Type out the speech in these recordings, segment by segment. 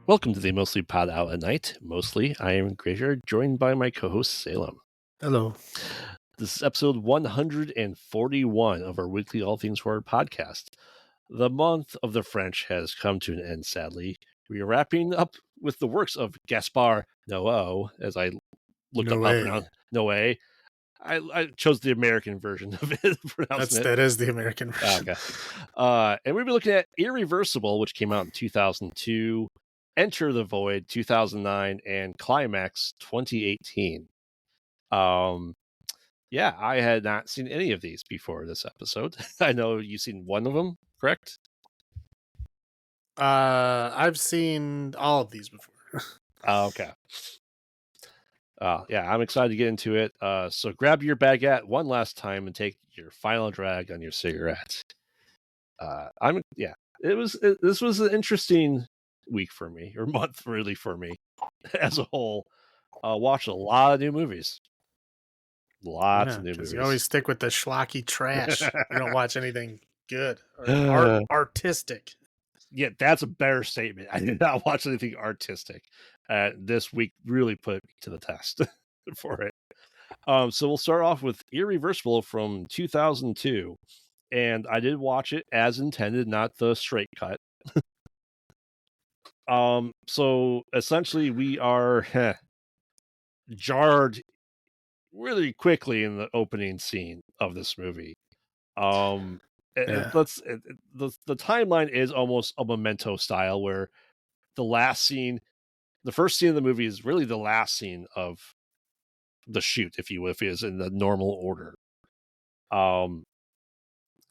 Welcome to the Mostly Pod Out at Night. Mostly, I am Graveyard, joined by my co-host Salem. Hello. This is episode 141 of our weekly All Things Horror podcast. The month of the French has come to an end, sadly. We are wrapping up with the works of Gaspar Noe, as I looked up how to pronounce Noe. I chose the American version of it, pronouncing it. That is the American version. Okay. And we've been looking at Irreversible, which came out in 2002, Enter the Void 2009, and Climax 2018. Yeah, I had not seen any of these before this episode. I know you've seen one of them, correct? I've seen all of these before. Okay. Yeah, I'm excited to get into it. So grab your baguette one last time and take your final drag on your cigarette. This was an interesting week for me, or month really for me as a whole. Watched a lot of new movies. Lots of new movies. You always stick with the schlocky trash. You don't watch anything good or artistic. Yeah, that's a better statement. I did not watch anything artistic. This week really put me to the test for it. So we'll start off with Irreversible from 2002. And I did watch it as intended, not the straight cut. So essentially we are jarred really quickly in the opening scene of this movie. The timeline is almost a Memento style, where the first scene of the movie is really the last scene of the shoot, if you will, if it is in the normal order. And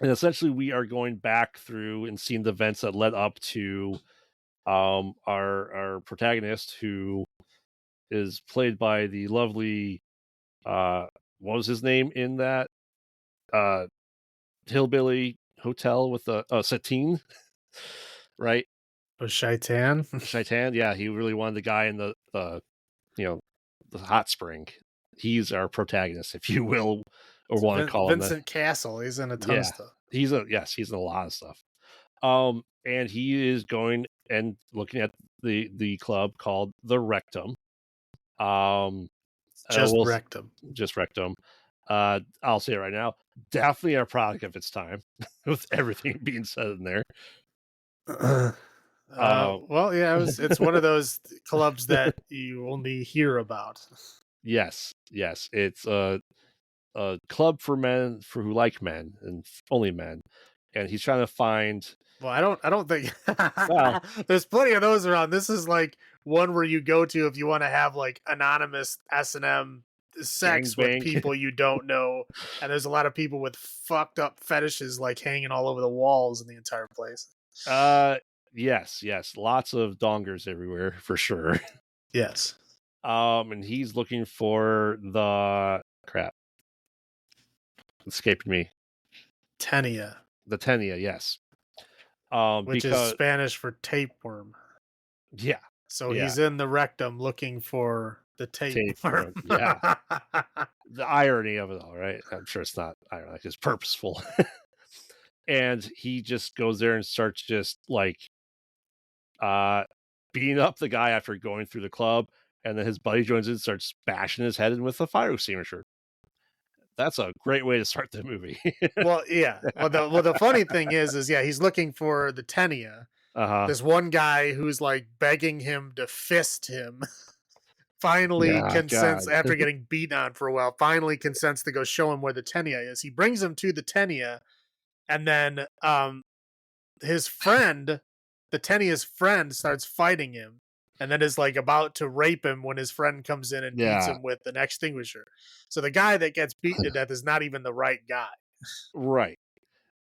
essentially we are going back through and seeing the events that led up to our protagonist, who is played by the lovely what was his name in that hillbilly hotel with the Satine, right? Shaitan. Yeah, he really wanted the guy in the hot spring. He's our protagonist, if you will, or want to call him Vincent Castle. He's in a ton of stuff. He's in a lot of stuff. And he is going and looking at the club called the Rectum. Rectum. Just Rectum. I'll say it right now, definitely a product of its time, with everything being said in there. It's one of those clubs that you only hear about. Yes, it's a club for men who like men and only men, and he's trying to find. Well, I don't think there's plenty of those around. This is like one where you go to if you want to have like anonymous S&M sex with people you don't know, and there's a lot of people with fucked up fetishes like hanging all over the walls in the entire place. Yes, lots of dongers everywhere for sure. Yes. And he's looking for the crap. Escaped me. Tenia. The Tenia, yes. Which is Spanish for tapeworm. Yeah. So he's in the rectum looking for the tapeworm. Yeah. The irony of it all, right? I'm sure it's not ironic, it's purposeful. And he just goes there and starts just like beating up the guy after going through the club, and then his buddy joins in and starts bashing his head in with a fire extinguisher. That's a great way to start the movie. Well, yeah. Well, the funny thing is he's looking for the Tenia. This one guy who's like begging him to fist him. Finally consents, after getting beaten on for a while, finally consents to go show him where the Tenia is. He brings him to the Tenia, and then his friend, the Tenia's friend, starts fighting him, and then is like about to rape him when his friend comes in and beats him with an extinguisher. So the guy that gets beaten to death is not even the right guy. Right.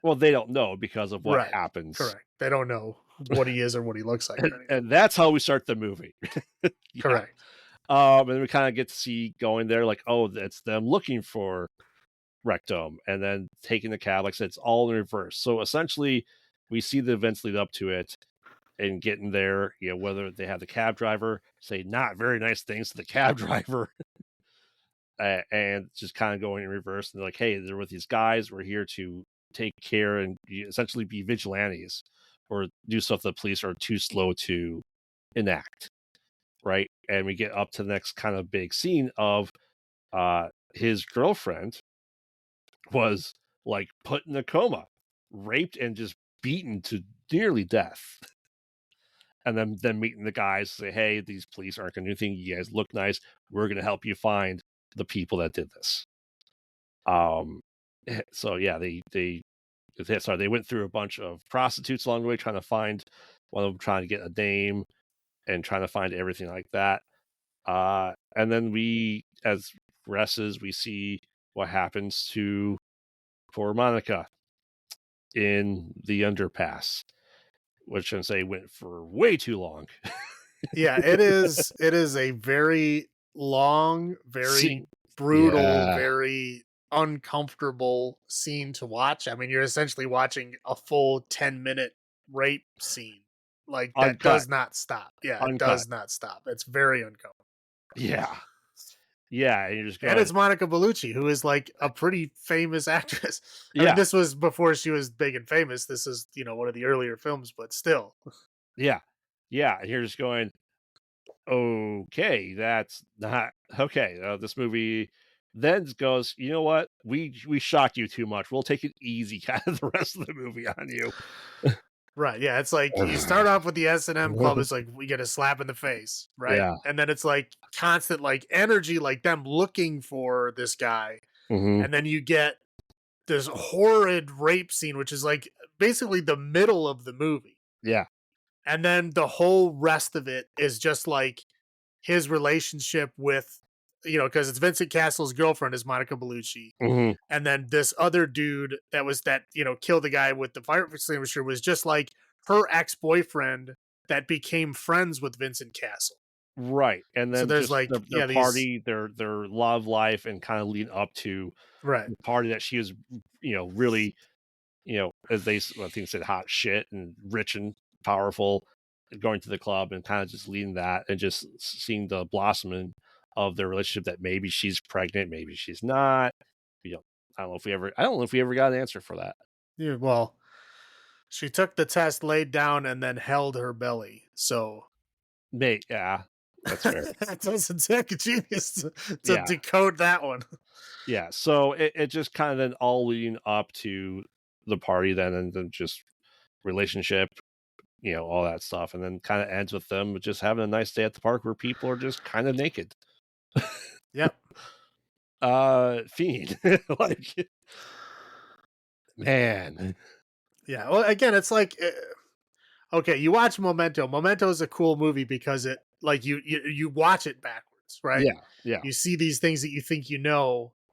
Well, they don't know because of what happens. Correct. They don't know what he is or what he looks like. And that's how we start the movie. Correct. And we kind of get to see going there, like, oh, it's them looking for Rectum, and then taking the cab. Like I said, it's all in reverse. So essentially, we see the events lead up to it, and getting there, whether they have the cab driver say not very nice things to the cab driver, and just kind of going in reverse. And they're like, hey, they're with these guys. We're here to take care and essentially be vigilantes, or do stuff the police are too slow to enact, right? And we get up to the next kind of big scene of his girlfriend was like put in a coma, raped and just beaten to nearly death. And then meeting the guys, say, hey, these police aren't gonna do anything, you guys look nice, we're gonna help you find the people that did this. So yeah, they went through a bunch of prostitutes along the way trying to find one of them, trying to get a name and trying to find everything like that. And then we, as progresses, we see what happens to poor Monica in the underpass, which I say went for way too long. Yeah, it is. It is a very long, very Scene. brutal, Yeah. very uncomfortable scene to watch. I mean, you're essentially watching a full 10-minute rape scene. Like that Uncut. does not stop. Yeah, it Uncut. does not stop. It's very uncomfortable. Yeah. Yeah. And you're just And going, it's Monica Bellucci, who is like a pretty famous actress. I mean, yeah. this was before she was big and famous. This is, one of the earlier films, but still. Yeah. Yeah. And you're just going, okay, that's not okay. This movie then goes, you know what? We shocked you too much. We'll take it easy kind of the rest of the movie on you. Right, yeah, it's like you start off with the S&M Club, it's like we get a slap in the face, right? Yeah. And then it's like constant like energy, like them looking for this guy. Mm-hmm. And then you get this horrid rape scene, which is like basically the middle of the movie. Yeah. And then the whole rest of it is just like his relationship with, because it's Vincent Castle's girlfriend is Monica Bellucci. Mm-hmm. And then this other dude that killed the guy with the fire extinguisher was just like her ex-boyfriend that became friends with Vincent Castle. Right. And So then there's just like, their yeah, these, party, their love life, and kind of lead up to right. the party that she was, really, as I think said, hot shit and rich and powerful, going to the club and kind of just leading that and just seeing the blossoming of their relationship, that maybe she's pregnant, maybe she's not. You know, I don't know if we ever got an answer for that. Yeah, well, she took the test, laid down, and then held her belly. So Yeah, that's fair. that doesn't take a genius to Yeah. decode that one. Yeah. So it just kind of then all leading up to the party then, and then just relationship, all that stuff. And then kind of ends with them just having a nice day at the park where people are just kind of naked. Yep. Fiend. Like, man. Yeah. Well, again, it's like, okay, you watch Memento. Memento is a cool movie because it, like, you watch it backwards, right? Yeah. Yeah. You see these things that you think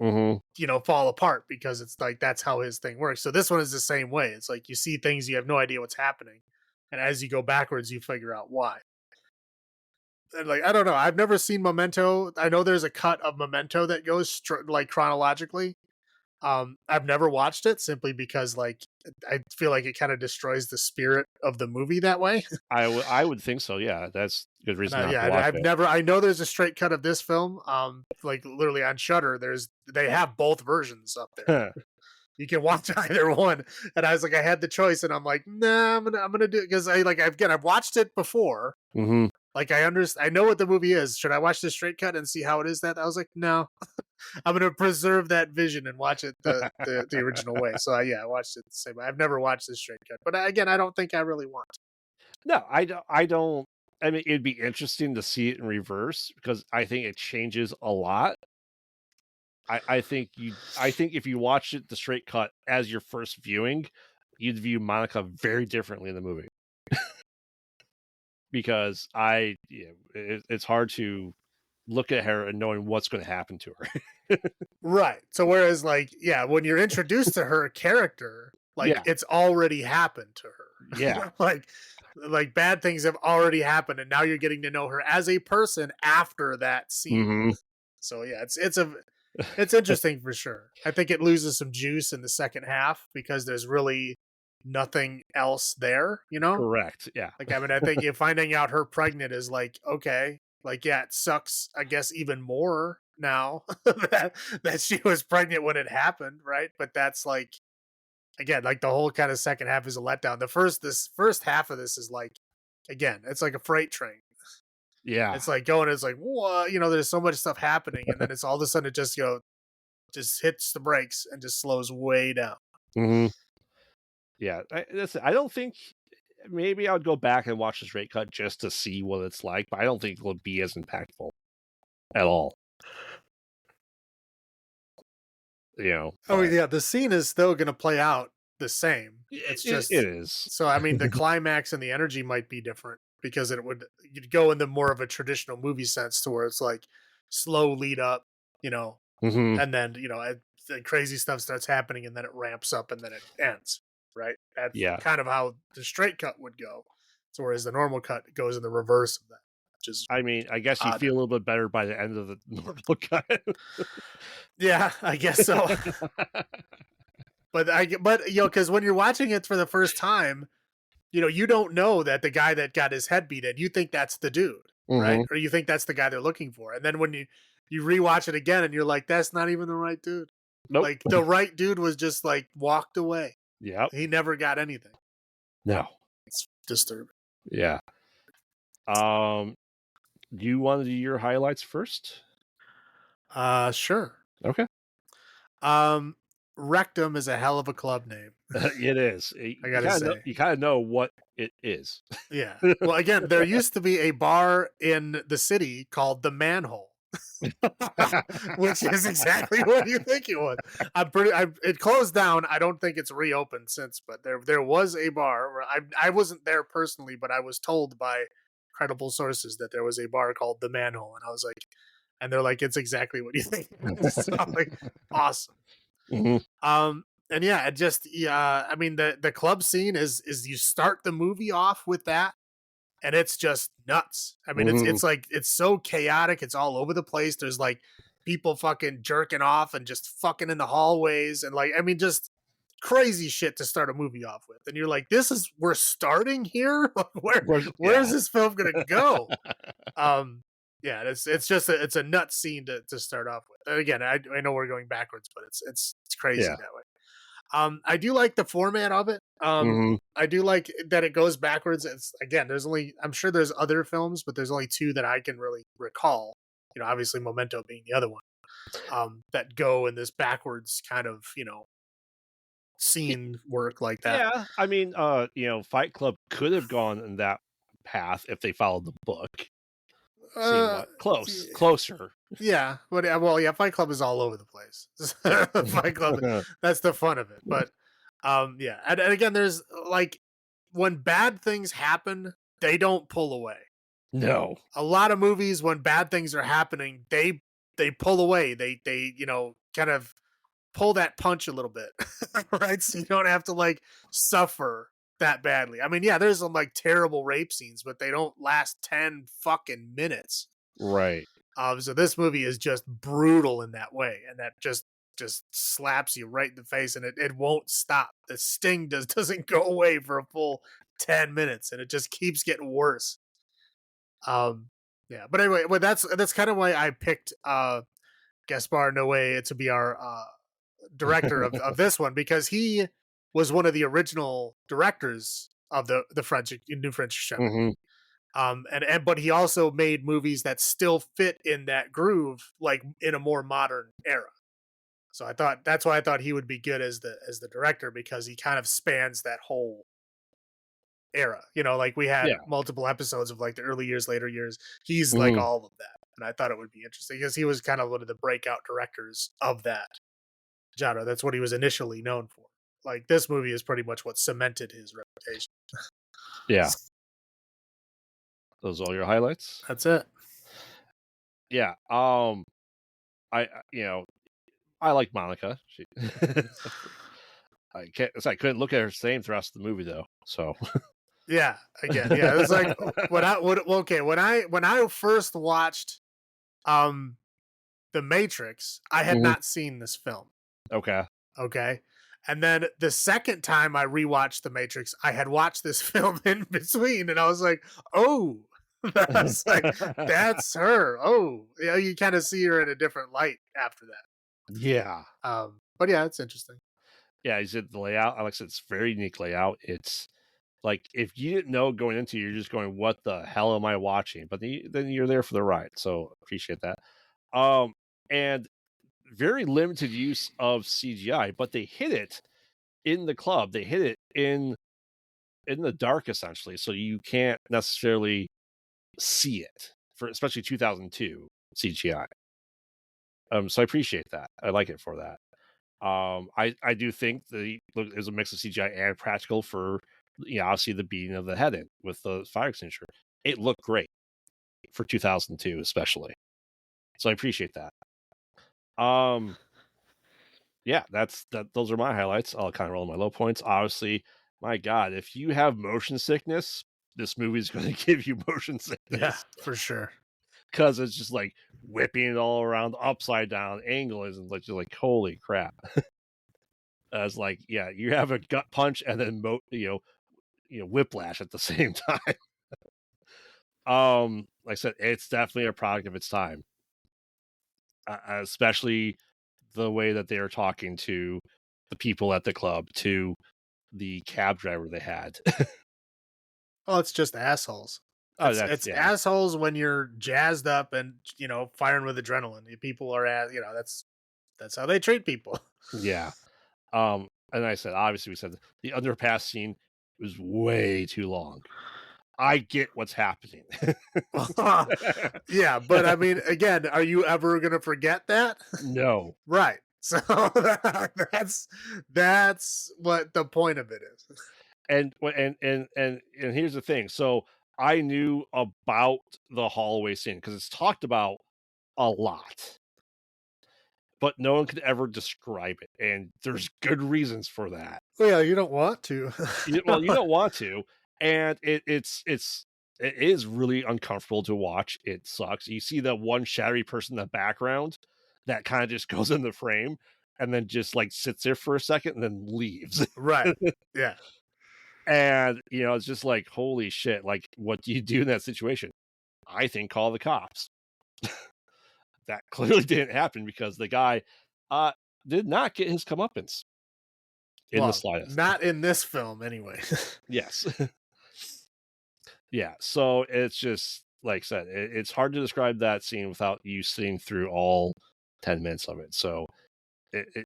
Mm-hmm. fall apart because it's like that's how his thing works. So this one is the same way. It's like you see things, you have no idea what's happening, and as you go backwards, you figure out why. And like I don't know, I've never seen Memento. I know there's a cut of Memento that goes like chronologically. I've never watched it simply because like I feel like it kind of destroys the spirit of the movie that way. I would think so. Yeah, that's a good And reason not to watch I've it. never. I know there's a straight cut of this film. Like literally on Shutter, they have both versions up there. You can watch either one. And I was like, I had the choice, and I'm like, nah, I'm gonna do it because I've watched it before. Mm-hmm. Like I know what the movie is. Should I watch the straight cut and see how it is? That I was like, no, I'm gonna preserve that vision and watch it the original way. So I watched it the same way. I've never watched the straight cut, but again, I don't think I really want to. No, I don't. I don't. I mean, it'd be interesting to see it in reverse because I think it changes a lot. I think if you watched it the straight cut as your first viewing, you'd view Monica very differently in the movie. Because it's hard to look at her and knowing what's going to happen to her. Right. So whereas like, yeah, when you're introduced to her character, like Yeah. it's already happened to her. Yeah. like bad things have already happened and now you're getting to know her as a person after that scene. Mm-hmm. So yeah, it's interesting for sure. I think it loses some juice in the second half because there's really nothing else there, Correct. Yeah. Like, I mean, I think finding out her pregnant is like, okay, like, yeah, it sucks, I guess, even more now that she was pregnant when it happened, right? But that's like, again, like the whole kind of second half is a letdown. This first half of this is like, again, it's like a freight train. Yeah. It's like it's like, what? There's so much stuff happening, and then it's all of a sudden it just hits the brakes and just slows way down. Mm-hmm. Yeah. I don't think maybe I would go back and watch the straight cut just to see what it's like, but I don't think it would be as impactful at all. Oh yeah, the scene is still going to play out the same. It's just it is. So I mean, the climax and the energy might be different because you'd go in the more of a traditional movie sense to where it's like slow lead up, Mm-hmm. and then the crazy stuff starts happening and then it ramps up and then it ends. Right. That's Yeah. kind of how the straight cut would go. So whereas the normal cut goes in the reverse of that, which is I mean, I guess you odd. feel a little bit better by the end of the normal cut. Yeah, I guess so. But because when you're watching it for the first time, you don't know that the guy that got his head beat in, you think that's the dude, right? Mm-hmm. Or you think that's the guy they're looking for. And then when you rewatch it again and you're like, that's not even the right dude. Nope. Like the right dude was just like walked away. Yep. He never got anything. No. It's disturbing. Yeah. Do you want to do your highlights first? Sure. Okay. Rectum is a hell of a club name. It is. I gotta say. You kind of know what it is. Yeah. Well, again, there used to be a bar in the city called the Manhole. Which is exactly what you think it was. It closed down. I don't think it's reopened since, but there was a bar where I wasn't there personally, but I was told by credible sources that there was a bar called the Manhole, and I was like, and they're like, it's exactly what you think. So I'm like, awesome. Mm-hmm. And yeah, I mean the club scene is you start the movie off with that, and it's just nuts. I mean, it's like it's so chaotic. It's all over the place. There's like people fucking jerking off and just fucking in the hallways, and like I mean, just crazy shit to start a movie off with. And you're like, we're starting here. Where's this film gonna go? Yeah, it's just it's a nuts scene to start off with. And again, I know we're going backwards, but it's crazy that way. I do like the format of it. I do like that it goes backwards. I'm sure there's other films, but there's only two that I can really recall. Obviously Memento being the other one. That go in this backwards kind of, scene work like that. Yeah. I mean, Fight Club could have gone in that path if they followed the book. Closer. Yeah, but Fight Club is all over the place. Fight Club, that's the fun of it. But yeah, and again, there's like when bad things happen, they don't pull away. No, a lot of movies when bad things are happening, they pull away. They kind of pull that punch a little bit, right? So you don't have to like suffer that badly. I mean, yeah, there's some like terrible rape scenes, but they don't last 10 fucking minutes. Right. So this movie is just brutal in that way, and that just slaps you right in the face, and it won't stop. The sting doesn't go away for a full 10 minutes, and it just keeps getting worse. Yeah, but anyway, that's kind of why I picked Gaspar Noe to be our director of this one, because he was one of the original directors of the New French Chef. But he also made movies that still fit in that groove, like in a more modern era. So that's why I thought he would be good as the director, because he kind of spans that whole era. Like we had multiple episodes of like the early years, later years. He's like all of that. And I thought it would be interesting because he was kind of one of the breakout directors of that genre. That's what he was initially known for. Like this movie is pretty much what cemented his reputation. Yeah. Those are all your highlights? That's it. Yeah. I like Monica. I couldn't look at her same the rest of the movie though. So yeah, again, yeah, it's like when I first watched The Matrix, I had not seen this film. Okay. And then the second time I rewatched The Matrix, I had watched this film in between, and I was like, oh, that's her. Oh, yeah, you kind of see her in a different light after that. Yeah. But yeah, it's interesting. Yeah, he said the layout. Like I said, it's very unique layout. It's Like, if you didn't know going into it, you're just going, "What the hell am I watching?" But then you're there for the ride, so appreciate that. And very limited use of CGI, but they hit it in the club. They hit it in the dark, essentially, so you can't necessarily see it, for especially 2002 CGI. So I appreciate that. I like it for that. I do think there's a mix of CGI and practical for, obviously the beating of the head in with the fire extinguisher. It looked great for 2002, especially. So I appreciate that. Yeah, those are my highlights. I'll kind of roll my low points. Obviously, my God, if you have motion sickness, this movie is going to give you motion sickness. Yeah, for sure. Because it's just like whipping it all around, upside down angle is like, just like, holy crap. As like, yeah, you have a gut punch and then whiplash at the same time. Like I said, it's definitely a product of its time, especially the way that they are talking to the people at the club, to the cab driver they had. Oh, it's just assholes. Oh, It's assholes when you're jazzed up and firing with adrenaline. People are that's how they treat people. Yeah. And I said, obviously, we said the underpass scene was way too long. I get what's happening. Yeah, but I mean, again, are you ever gonna forget that? No. Right. So that's what the point of it is. And here's the thing. So I knew about the hallway scene because it's talked about a lot, but no one could ever describe it, and there's good reasons for that. Well, yeah, you don't want to. Well, you don't want to, and it is really uncomfortable to watch. It sucks. You see that one shadowy person in the background that kind of just goes in the frame and then just like sits there for a second and then leaves. Right. Yeah. And it's just like, holy shit, like, what do you do in that situation? I think call the cops. That clearly didn't happen because the guy did not get his comeuppance in the slightest. Not in this film, anyway. Yes. Yeah. So it's just like I said, it's hard to describe that scene without you seeing through all 10 minutes of it. So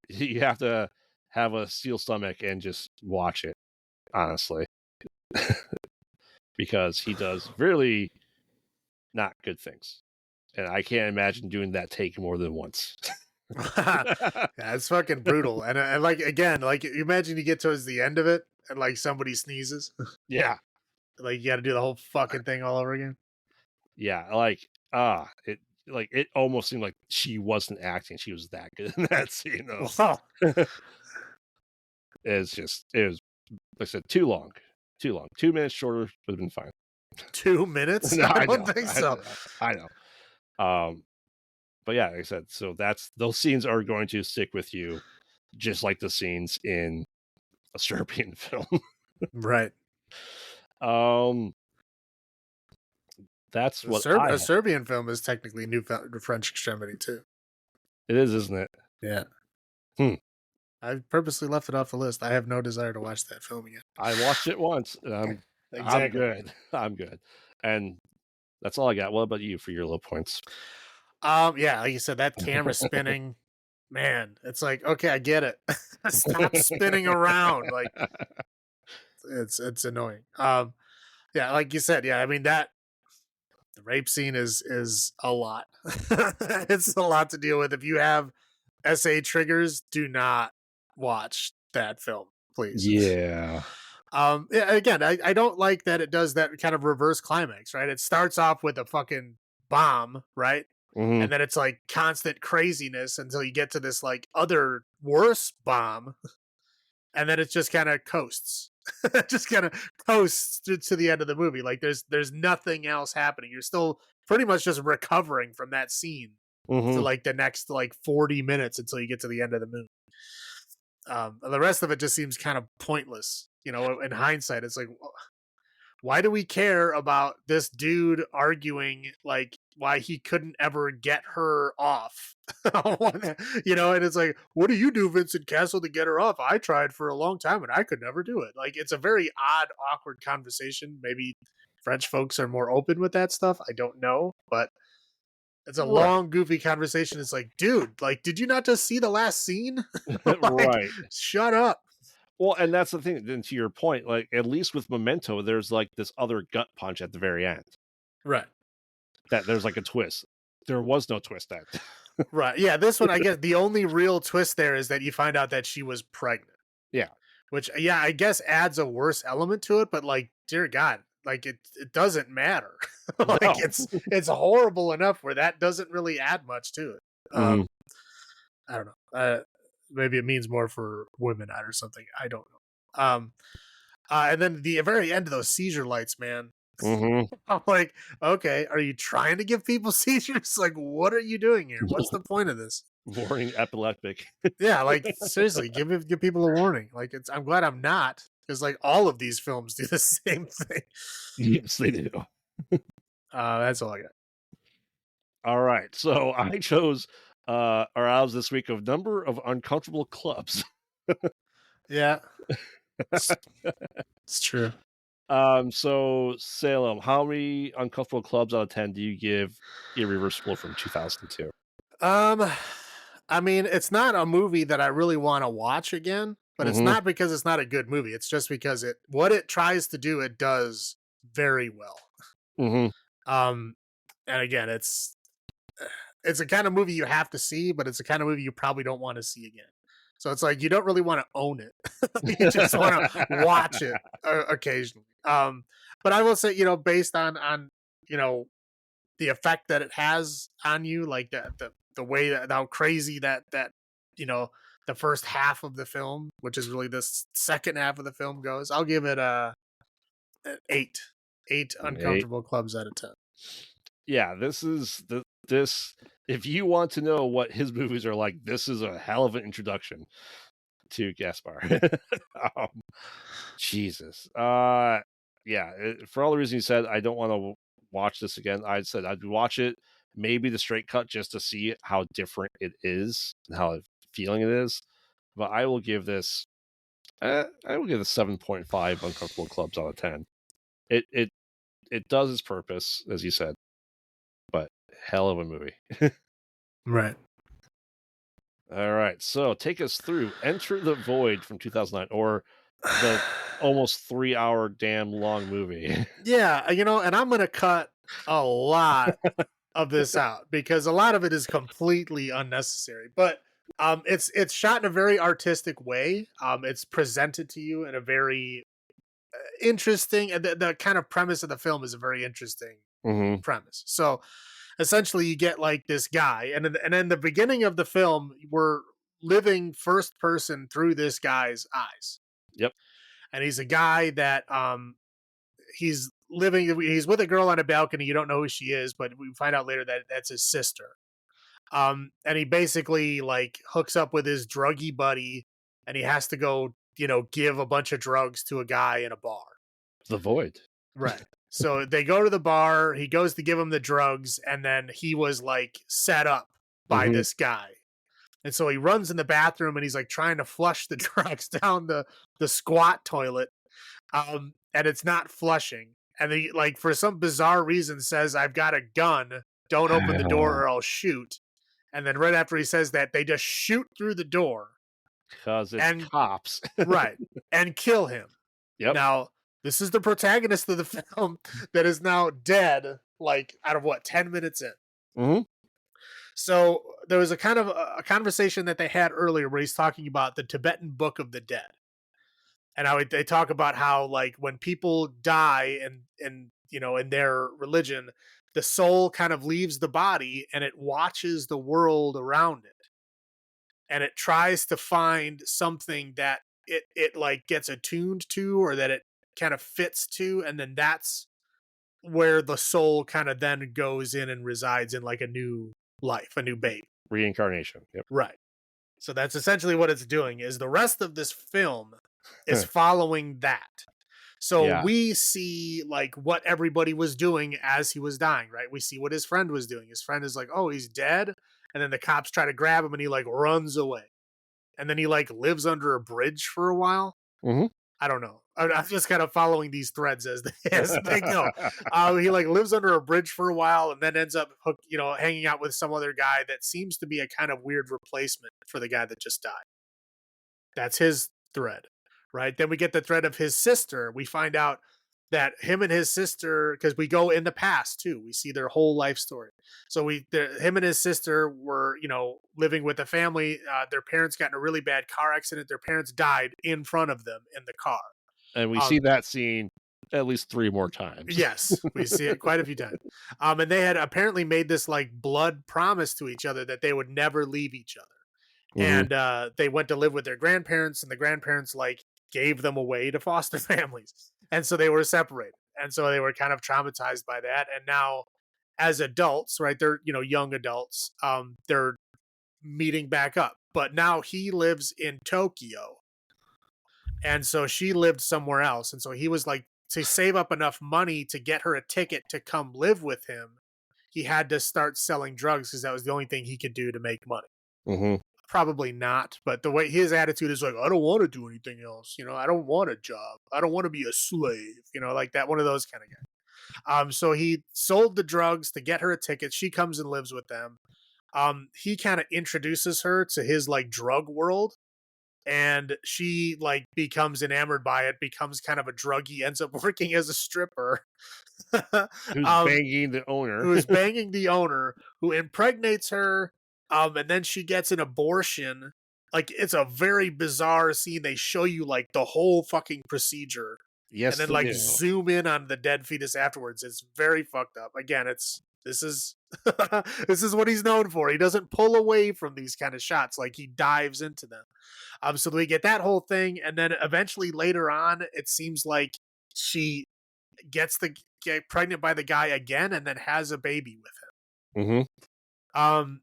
you have to have a steel stomach and just watch it, honestly, because he does really not good things. And I can't imagine doing that take more than once. Yeah, it's fucking brutal. And like, again, like, you imagine you get towards the end of it and like somebody sneezes. Yeah. Like, you got to do the whole fucking thing all over again. Yeah. It almost seemed like she wasn't acting. She was that good in that scene, though. Wow. it was, like I said, too long. 2 minutes shorter would have been fine. 2 minutes? No, I don't think so. I know. But yeah, like I said, so those scenes are going to stick with you, just like the scenes in a Serbian film. Right. That's what a Serbian film is technically New French Extremity too. It is, isn't it? Yeah. I purposely left it off the list. I have no desire to watch that film again. I watched it once, and I'm good. I'm good. And that's all I got. What about you for your low points? Yeah, like you said, that camera spinning, man, it's like, okay, I get it. Stop spinning around. Like, it's annoying. Yeah, like you said, yeah, I mean, the rape scene is a lot. It's a lot to deal with. If you have SA triggers, do not watch that film, please. Yeah. Yeah, again, I don't like that it does that kind of reverse climax, right? It starts off with a fucking bomb, right? Mm-hmm. And then it's like constant craziness until you get to this like other worse bomb. And then it just kind of coasts. Just kind of coasts to the end of the movie. Like there's nothing else happening. You're still pretty much just recovering from that scene for like the next like 40 minutes until you get to the end of the movie. The rest of it just seems kind of pointless. In hindsight, it's like, why do we care about this dude arguing like why he couldn't ever get her off. You know, and it's like, what do you do, Vincent Castle, to get her off? I tried for a long time and I could never do it. Like, it's a very odd, awkward conversation. Maybe French folks are more open with that stuff. I don't know, but it's a Right. long, goofy conversation. It's like, dude, like, did you not just see the last scene? Like, Right. shut up. Well, and that's the thing. Then to your point, like at least with Memento, there's like this other gut punch at the very end. Right. That there's like a twist. There was no twist at. Right. Yeah. This one, I guess the only real twist there is that you find out that she was pregnant. Yeah. Which, yeah, I guess adds a worse element to it. But like, dear God, like it doesn't matter. Like No. it's horrible enough where that doesn't really add much to it. I don't know. Maybe it means more for women or something. I don't know. And then the very end of those seizure lights, man. I'm like, okay, are you trying to give people seizures? Like, what are you doing here? What's the point of this? Warning epileptic. Yeah, like seriously, give people a warning. Like, I'm glad I'm not, because like all of these films do the same thing. Yes, they do. That's all I got. All right, so I chose our odds this week of number of uncomfortable clubs. Yeah, it's true. So Salem, how many uncomfortable clubs out of 10 do you give Irreversible from 2002? I mean, it's not a movie that I really want to watch again, but it's not because it's not a good movie. It's just because what it tries to do, it does very well. And again, it's a kind of movie you have to see, but it's a kind of movie you probably don't want to see again. So it's like, you don't really want to own it. You just want to watch it occasionally. But I will say, you know, based on, you know, the effect that it has on you, like the way that how crazy that, you know, the first half of the film, which is really the second half of the film goes, I'll give it an 8 uncomfortable clubs out of 10. Yeah, this if you want to know what his movies are like, this is a hell of an introduction to Gaspar. Jesus. Yeah, for all the reasons you said, I don't want to watch this again. I said I'd watch it, maybe the straight cut, just to see how different it is and how feeling it is. But I will give this 7.5 uncomfortable clubs out of 10. It does its purpose, as you said, but hell of a movie. Right. All right, so take us through Enter the Void from 2009, or the almost 3-hour damn long movie. Yeah, you know, and I'm going to cut a lot of this out because a lot of it is completely unnecessary. But it's shot in a very artistic way. It's presented to you in a very interesting, and the kind of premise of the film is a very interesting premise. So essentially, you get like this guy, and in the beginning of the film, we're living first person through this guy's eyes. Yep. And he's a guy that he's with a girl on a balcony. You don't know who she is, but we find out later that that's his sister. And he basically like hooks up with his druggy buddy, and he has to go, you know, give a bunch of drugs to a guy in a bar. The Void. Right. So they go to the bar, he goes to give him the drugs, and then he was like set up by this guy. And so he runs in the bathroom and he's like trying to flush the drugs down the squat toilet. And it's not flushing. And he, like, for some bizarre reason, says, "I've got a gun. Don't open the door or I'll shoot." And then right after he says that, they just shoot through the door. Because it's cops. Right. And kill him. Yep. Now, this is the protagonist of the film that is now dead, like, out of 10 minutes in. So there was a kind of a conversation that they had earlier where he's talking about the Tibetan Book of the Dead. And how they talk about how, like, when people die and you know, in their religion, the soul kind of leaves the body and it watches the world around it. And it tries to find something that it like gets attuned to, or that it kind of fits to. And then that's where the soul kind of then goes in and resides in like a new life, a new baby. Reincarnation. Yep. Right. So that's essentially what it's doing. Is the rest of this film is following that. So Yeah. we see like what everybody was doing as he was dying, right? We see what his friend was doing. His friend is like, "Oh, he's dead." And then the cops try to grab him and he like runs away. And then he like lives under a bridge for a while. Mhm. I don't know. I'm just kind of following these threads as they go. He like lives under a bridge for a while and then ends up hanging out with some other guy that seems to be a kind of weird replacement for the guy that just died. That's his thread, right? Then we get the thread of his sister. We find out that him and his sister, because we go in the past too, we see their whole life story. So him and his sister were, living with a family. Their parents got in a really bad car accident. Their parents died in front of them in the car. And we see that scene at least 3 more times. Yes, we see it quite a few times. And they had apparently made this like blood promise to each other that they would never leave each other. Mm-hmm. And they went to live with their grandparents, and the grandparents like gave them away to foster families, and so they were separated, and so they were kind of traumatized by that. And now, as adults, right, they're young adults, they're meeting back up. But now he lives in Tokyo, and so she lived somewhere else, and so he was like to save up enough money to get her a ticket to come live with him. He had to start selling drugs because that was the only thing he could do to make money. Mm-hmm. Probably not, but the way his attitude is like, I don't want to do anything else. I don't want a job. I don't want to be a slave. Like that, one of those kind of guys. So he sold the drugs to get her a ticket. She comes and lives with them. He kind of introduces her to his like drug world, and she like becomes enamored by it, becomes kind of a druggie, ends up working as a stripper. Who's banging the owner. Who's banging the owner, who impregnates her. And then she gets an abortion. Like, it's a very bizarre scene. They show you like the whole fucking procedure. Yes, and then like zoom in on the dead fetus afterwards. It's very fucked up. Again, this is this is what he's known for. He doesn't pull away from these kind of shots. Like, he dives into them. So we get that whole thing, and then eventually later on, it seems like she gets pregnant by the guy again, and then has a baby with him. Mm-hmm.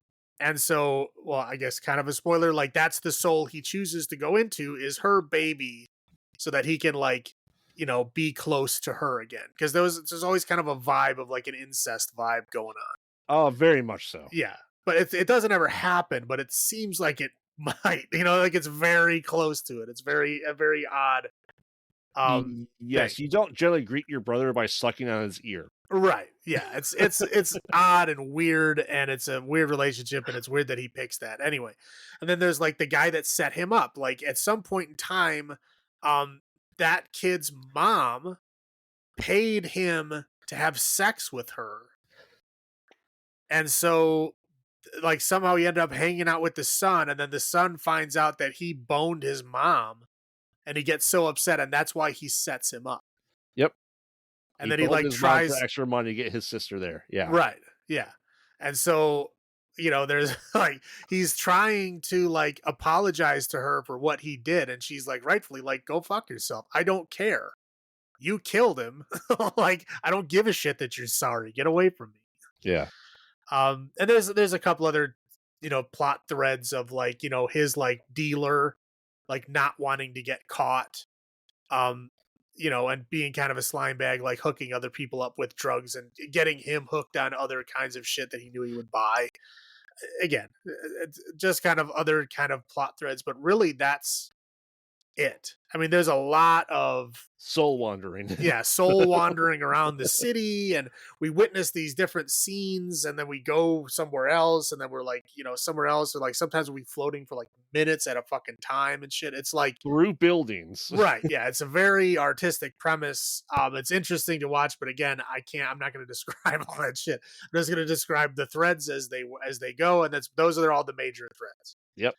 And so, well, I guess kind of a spoiler, like that's the soul he chooses to go into is her baby, so that he can like, be close to her again. Because there's always kind of a vibe of like an incest vibe going on. Oh, very much so. Yeah, but it doesn't ever happen, but it seems like it might, like it's very close to it. It's a very odd. Yes, thing. you don't generally greet your brother by sucking on his ear. Right. Yeah. It's odd and weird, and it's a weird relationship, and it's weird that he picks that anyway. And then there's like the guy that set him up. Like, at some point in time, that kid's mom paid him to have sex with her. And so like somehow he ended up hanging out with the son, and then the son finds out that he boned his mom, and he gets so upset, and that's why he sets him up. Yep. And then he like tries for extra money to get his sister there. Yeah. Right. Yeah. And so, there's like, he's trying to like apologize to her for what he did. And she's like, rightfully, like, go fuck yourself. I don't care. You killed him. Like, I don't give a shit that you're sorry. Get away from me. Yeah. And there's a couple other, plot threads of like, his like dealer, like not wanting to get caught. And being kind of a slime bag, like hooking other people up with drugs and getting him hooked on other kinds of shit that he knew he would buy. Again, it's just kind of other kind of plot threads, but really that's it. I mean, there's a lot of soul wandering. Yeah, soul wandering around the city, and we witness these different scenes, and then we go somewhere else, and then we're like, somewhere else, or like sometimes we floating for like minutes at a fucking time and shit. It's like through buildings. Right. Yeah, it's a very artistic premise. It's interesting to watch, but again, I'm not going to describe all that shit. I'm just going to describe the threads as they go, and those are all the major threads. Yep.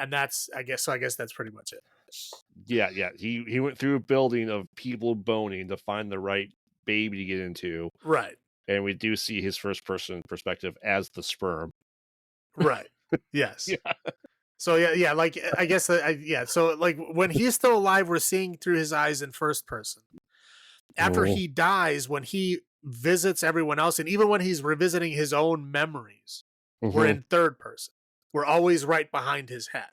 And that's, I guess that's pretty much it. Yeah. He went through a building of people boning to find the right baby to get into. Right. And we do see his first person perspective as the sperm. Right. Yes. Yeah. So yeah, like I guess so like when he's still alive, we're seeing through his eyes in first person. After he dies, when he visits everyone else, and even when he's revisiting his own memories, we're in third person. We're always right behind his head.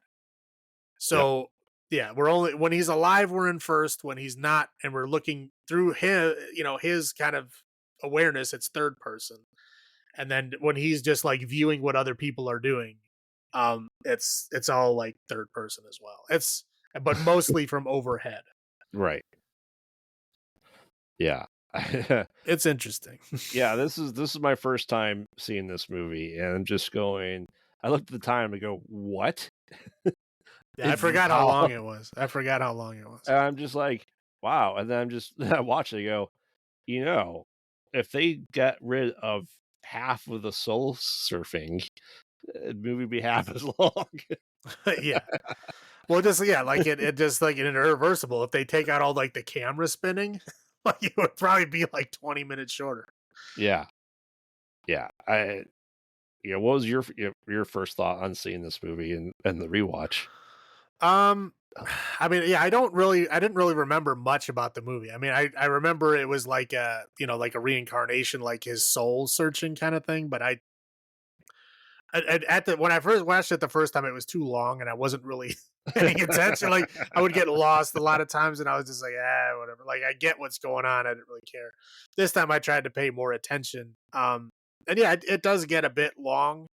So Yeah, we're only when he's alive, we're in first. When he's not, and we're looking through him, his kind of awareness, it's third person. And then when he's just like viewing what other people are doing, it's all like third person as well. But mostly from overhead. Right. Yeah. It's interesting. Yeah, this is my first time seeing this movie, and I'm just going. I looked at the time and go, "What Yeah, I is this forgot how long how?" it was. I forgot how long it was. And I'm just like, "Wow!" And then I watch it and go, if they get rid of half of the soul surfing, the movie would be half as long. Yeah. Well, just yeah, like it just like in Irreversible. If they take out all like the camera spinning, like it would probably be like 20 minutes shorter. Yeah, yeah. What was your first thought on seeing this movie and the rewatch? Um, I mean, yeah, I didn't really remember much about the movie. I mean, I remember it was like like a reincarnation, like his soul searching kind of thing. But when I first watched it the first time, it was too long, and I wasn't really paying attention. Like I would get lost a lot of times, and I was just like, whatever. Like I get what's going on. I didn't really care. This time, I tried to pay more attention. And yeah, it does get a bit long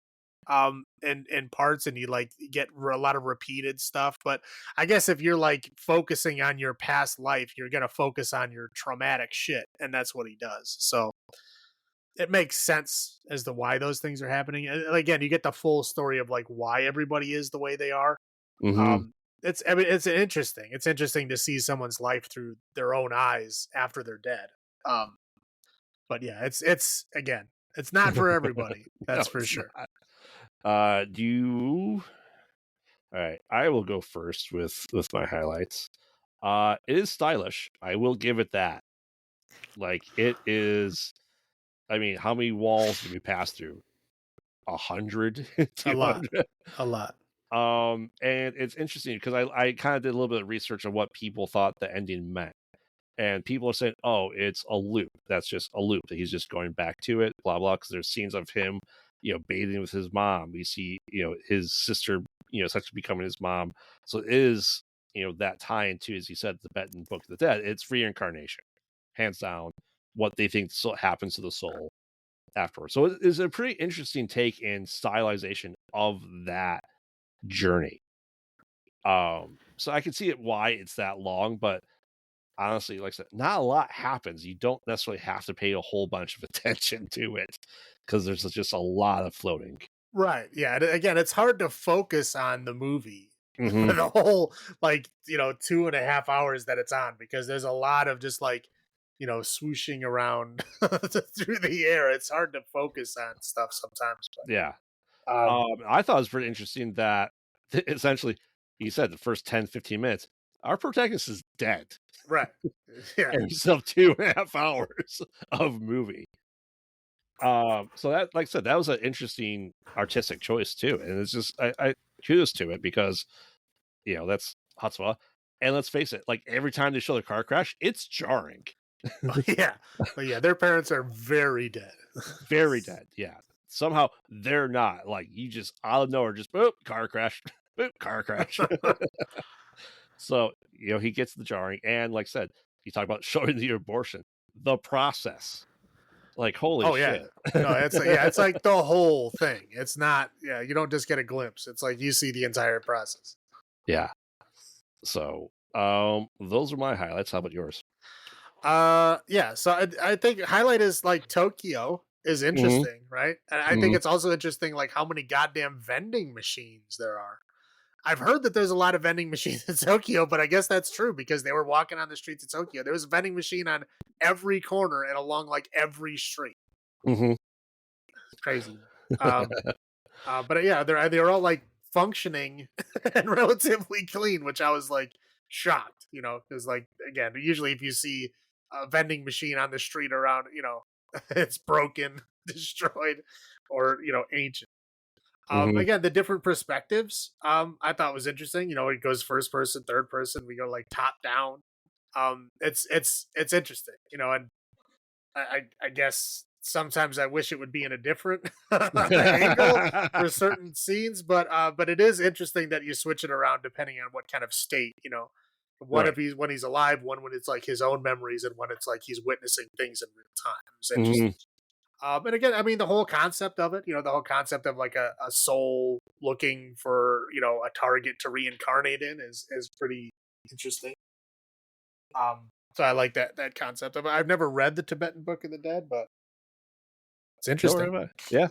in parts, and you like get a lot of repeated stuff. But I guess if you're like focusing on your past life, you're gonna focus on your traumatic shit, and that's what he does. So it makes sense as to why those things are happening. And again, you get the full story of like why everybody is the way they are. Hmm. um it's interesting. It's interesting to see someone's life through their own eyes after they're dead. um but yeah, it's again, it's not for everybody, No, that's for it's sure. not. Do you? All right, I will go first with my highlights. It is stylish. I will give it that. Like it is. I mean, how many walls did we pass through? 100, A two lot. hundred. A lot. And it's interesting because I kind of did a little bit of research on what people thought the ending meant. And people are saying, "Oh, it's a loop. That's just a loop. That he's just going back to it." Blah blah. Because there's scenes of him, bathing with his mom. We see, his sister, essentially becoming his mom. So it is, that tie into, as you said, the Tibetan Book of the Dead. It's reincarnation, hands down. What they think happens to the soul afterwards. So it is a pretty interesting take in stylization of that journey. So I can see it why it's that long, but honestly, like I said, not a lot happens. You don't necessarily have to pay a whole bunch of attention to it because there's just a lot of floating. Right. Yeah. Again, it's hard to focus on the movie for Hmm. the whole, like, 2.5 hours that it's on, because there's a lot of just like, swooshing around through the air. It's hard to focus on stuff sometimes. Yeah. But, I thought it was pretty interesting that essentially, you said the first 10, 15 minutes, our protagonist is dead. right. Yeah. And we still have 2.5 hours of movie. So that, like I said, that was an interesting artistic choice too. And it's just, I kudos to it because, that's Hatsuwa. And let's face it, like every time they show the car crash, it's jarring. Yeah. But yeah, their parents are very dead. Very dead. Yeah. Somehow they're not. Like you just out of nowhere, just boop, car crash, boop, car crash. So, he gets the jarring. And like I said, you talk about showing the abortion, the process. Like, holy Oh yeah. shit. No, it's like the whole thing. It's not, yeah, you don't just get a glimpse. It's like you see the entire process. Yeah. So, those are my highlights. How about yours? Yeah, so I think highlight is like Tokyo is Mhm, interesting, right? And I think mhm. it's also interesting like how many goddamn vending machines there are. I've heard that there's a lot of vending machines in Tokyo, but I guess that's true because they were walking on the streets of Tokyo. There was a vending machine on every corner and along like every street. Mhm. It's crazy. Um, but yeah, they're all like functioning and relatively clean, which I was like shocked, because like again, usually if you see a vending machine on the street around, it's broken, destroyed, or ancient. Mhm. Again, the different perspectives, I thought was interesting. It goes first person, third person. We go like top down. It's interesting, and I guess sometimes I wish it would be in a different angle for certain scenes, but it is interesting that you switch it around depending on what kind of state, What if Right. he's when he's alive, one when it's like his own memories, and when it's like he's witnessing things in real time. It's interesting. Mhm. And again, I mean, the whole concept of it, the whole concept of like a soul looking for, a target to reincarnate in is pretty interesting. So I like that concept of it. I've never read the Tibetan Book of the Dead, but it's Don't worry interesting. about it. Yeah.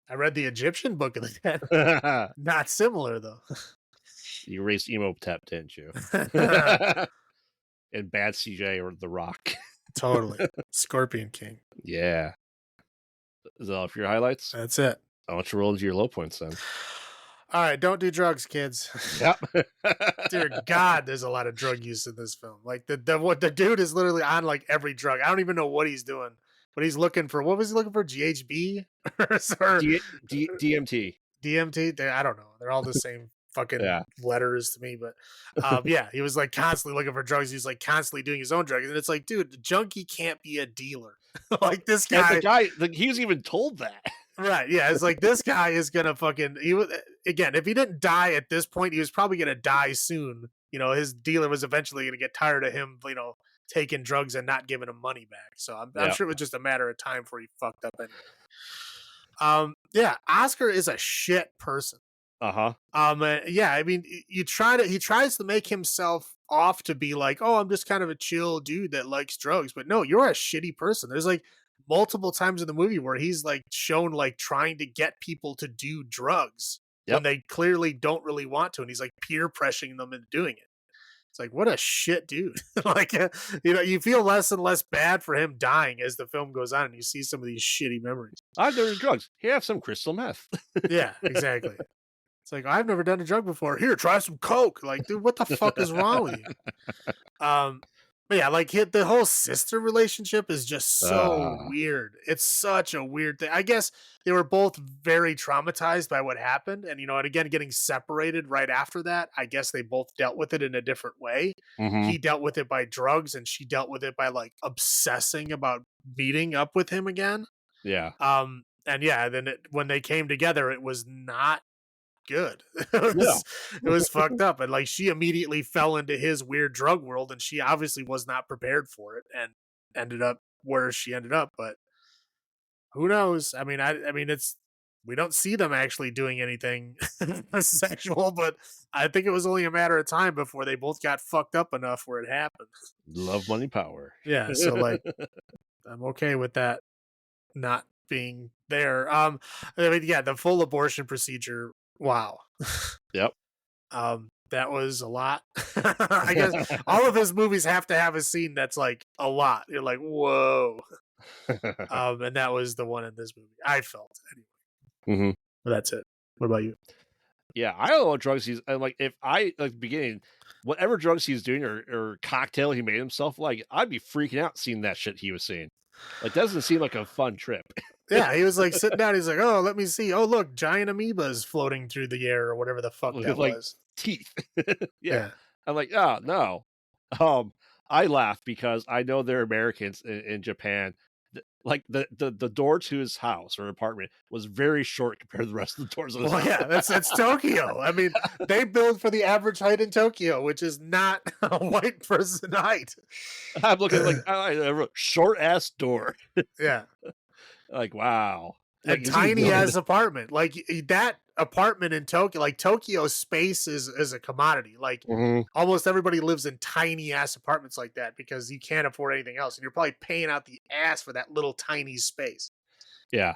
I read the Egyptian Book of the Dead. Not similar though. You raised emo tap, didn't you? And bad CJ or The Rock. Totally. Scorpion King. Yeah. Is that all for your highlights? That's it. I want you to roll into your low points then. All right, don't do drugs, kids. Yep. Dear God, there's a lot of drug use in this film. Like the dude is literally on like every drug. I don't even know what he's doing, but he's looking for what was he looking for? GHB or DMT. DMT? I don't know. They're all the same fucking letters to me, but yeah, he was like constantly looking for drugs. He was like constantly doing his own drugs, and it's like, dude, the junkie can't be a dealer. Like this guy, and the guy, he was even told that. Right, yeah, it's like this guy is gonna fucking. He was again. If he didn't die at this point, he was probably gonna die soon. His dealer was eventually gonna get tired of him, taking drugs and not giving him money back. So I'm sure it was just a matter of time before he fucked up anyway. Yeah, Oscar is a shit person. Yeah, I mean, he tries to make himself off to be like, oh, I'm just kind of a chill dude that likes drugs, but no, you're a shitty person. There's like multiple times in the movie where he's like shown like trying to get people to do drugs when they clearly don't really want to, and he's like peer pressuring them into doing it. It's like, what a shit dude. Like, you feel less and less bad for him dying as the film goes on and you see some of these shitty memories. I've done drugs. Here, have some crystal meth. Yeah, exactly. It's like, I've never done a drug before. Here, try some coke. Like, dude, what the fuck is wrong with you? But yeah, like the whole sister relationship is just so weird. It's such a weird thing. I guess they were both very traumatized by what happened. And, and again, getting separated right after that, I guess they both dealt with it in a different way. Mm-hmm. He dealt with it by drugs and she dealt with it by like obsessing about meeting up with him again. Yeah. And yeah, then when they came together, it was not good. It was fucked up, and like she immediately fell into his weird drug world, and she obviously was not prepared for it and ended up where she ended up. But who knows? I mean, it's we don't see them actually doing anything sexual, but I think it was only a matter of time before they both got fucked up enough where it happened. Love, money, power. Yeah, so like I'm okay with that not being there. I mean, yeah, the full abortion procedure. Wow. Yep. That was a lot. I guess all of his movies have to have a scene that's like a lot. You're like, whoa. And that was the one in this movie. I felt anyway. Mm-hmm. But that's it. What about you? Yeah, I don't know what drugs he's. I'm like, if I like the beginning, whatever drugs he's doing or cocktail he made himself, like I'd be freaking out seeing that shit he was seeing. Like, doesn't seem like a fun trip. Yeah, he was like sitting down. He's like, "Oh, let me see. Oh, look, giant amoebas floating through the air, or whatever the fuck that like, was." Teeth. Yeah. I'm like, oh no. I laugh because I know they're Americans in Japan. Like the door to his house or apartment was very short compared to the rest of the doors. Well, yeah, that's Tokyo. I mean, they build for the average height in Tokyo, which is not a white person height. I'm looking like a short ass door. Yeah. Like, wow. Like, a tiny ass apartment. Like that apartment in Tokyo, like Tokyo space is a commodity. Like almost everybody lives in tiny ass apartments like that because you can't afford anything else. And you're probably paying out the ass for that little tiny space. Yeah.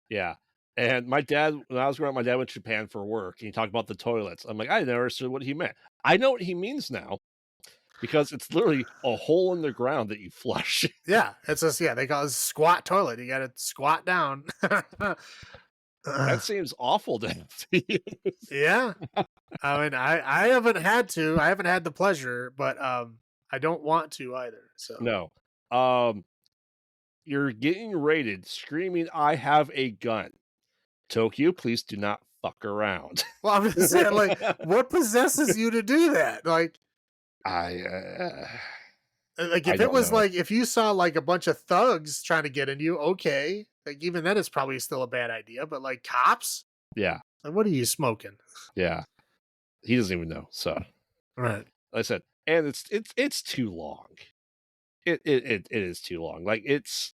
Yeah. And my dad, when I was growing up, my dad went to Japan for work and he talked about the toilets. I'm like, I never understood what he meant. I know what he means now. Because it's literally a hole in the ground that you flush. Yeah, it's just they call it a squat toilet. You got to squat down. That seems awful to have to use. Yeah, I mean, I haven't had to. I haven't had the pleasure, but I don't want to either. So no, you're getting raided, screaming, "I have a gun!" Tokyo, please do not fuck around. Well, I'm just saying, like, what possesses you to do that? Like. Like, I if it don't was know. like, if you saw like a bunch of thugs trying to get in you, okay. Like, even then, it's probably still a bad idea. But like cops, Yeah, like, what are you smoking? yeah. He doesn't even know. So, like Right. I said, and it's too long. It is too long. Like it's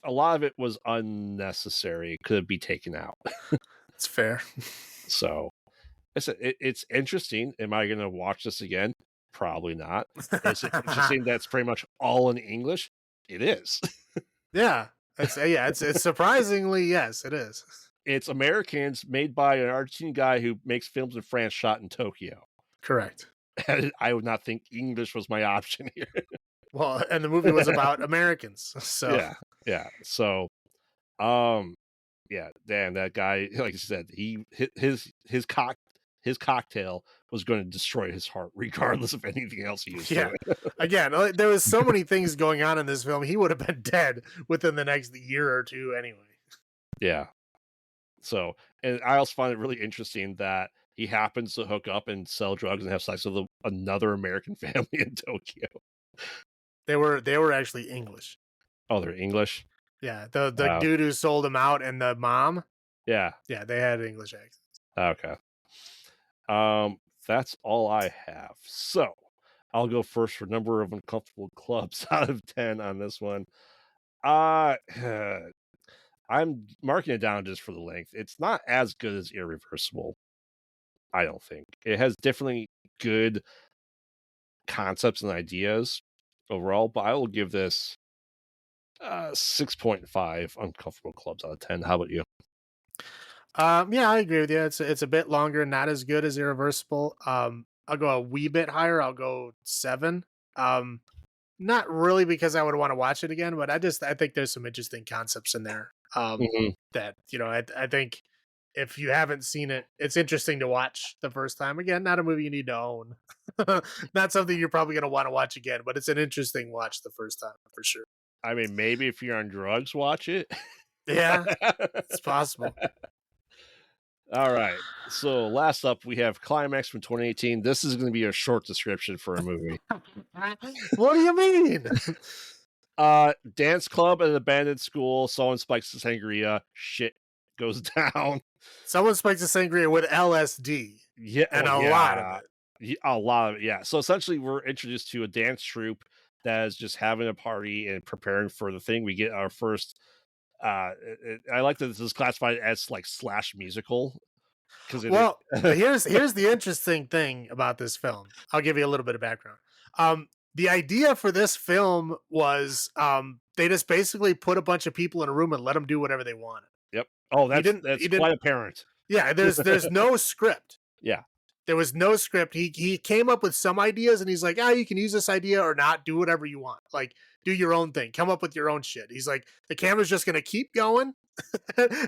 a lot of it was unnecessary. It could be taken out. It's fair. So I said it's interesting. Am I going to watch this again? Probably not. Is it interesting? That's pretty much all in English. It is. Yeah. It's surprisingly, yes, it is. It's Americans made by an Argentine guy who makes films in France, shot in Tokyo. Correct. I would not think English was my option here. Well, and the movie was about Americans, so Yeah, yeah. So, um, yeah, damn that guy. Like I said, his cocktail was going to destroy his heart, regardless of anything else he was yeah. doing. Again, there was so many things going on in this film. He would have been dead within the next year or two, anyway. Yeah. So, and I also find it really interesting that he happens to hook up and sell drugs and have sex with another American family in Tokyo. They were actually English. Oh, they're English. Yeah, the Wow. dude who sold him out and the mom. Yeah. Yeah, they had English accents. Okay. That's all I have. So I'll go first for number of uncomfortable clubs out of 10 on this one. Uh I'm marking it down just for the length. It's not as good as Irreversible, I don't think. It has definitely good concepts and ideas overall, but I will give this 6.5 uncomfortable clubs out of 10. How about you? Yeah, I agree with you. It's a bit longer, not as good as Irreversible. I'll go a wee bit higher. I'll go 7. Um, Not really because I would want to watch it again, but I think there's some interesting concepts in there. Mhm. That I think if you haven't seen it, it's interesting to watch the first time. Again, not a movie you need to own. Not something you're probably going to want to watch again, but it's an interesting watch the first time for sure. I mean, maybe if you're on drugs, watch it. Yeah, it's possible. All right. So last up, we have Climax from 2018. This is going to be a short description for a movie. What do you mean? Dance club at an abandoned school. Someone spikes the sangria. Shit goes down. Someone spikes a sangria with LSD. Yeah, And well, a lot of yeah, it. a lot of it. Yeah. So essentially, we're introduced to a dance troupe that is just having a party and preparing for the thing. We get our first. I like that this is classified as like slash musical because it. Well, here's the interesting thing about this film. I'll give you a little bit of background. The idea for this film was they just basically put a bunch of people in a room and let them do whatever they wanted. Yep. Oh, He didn't. that's He didn't. quite apparent. Yeah, there's no script. Yeah. There was no script. He came up with some ideas and he's like, you can use this idea or not. Do whatever you want. Like, do your own thing. Come up with your own shit. He's like, the camera's just gonna keep going,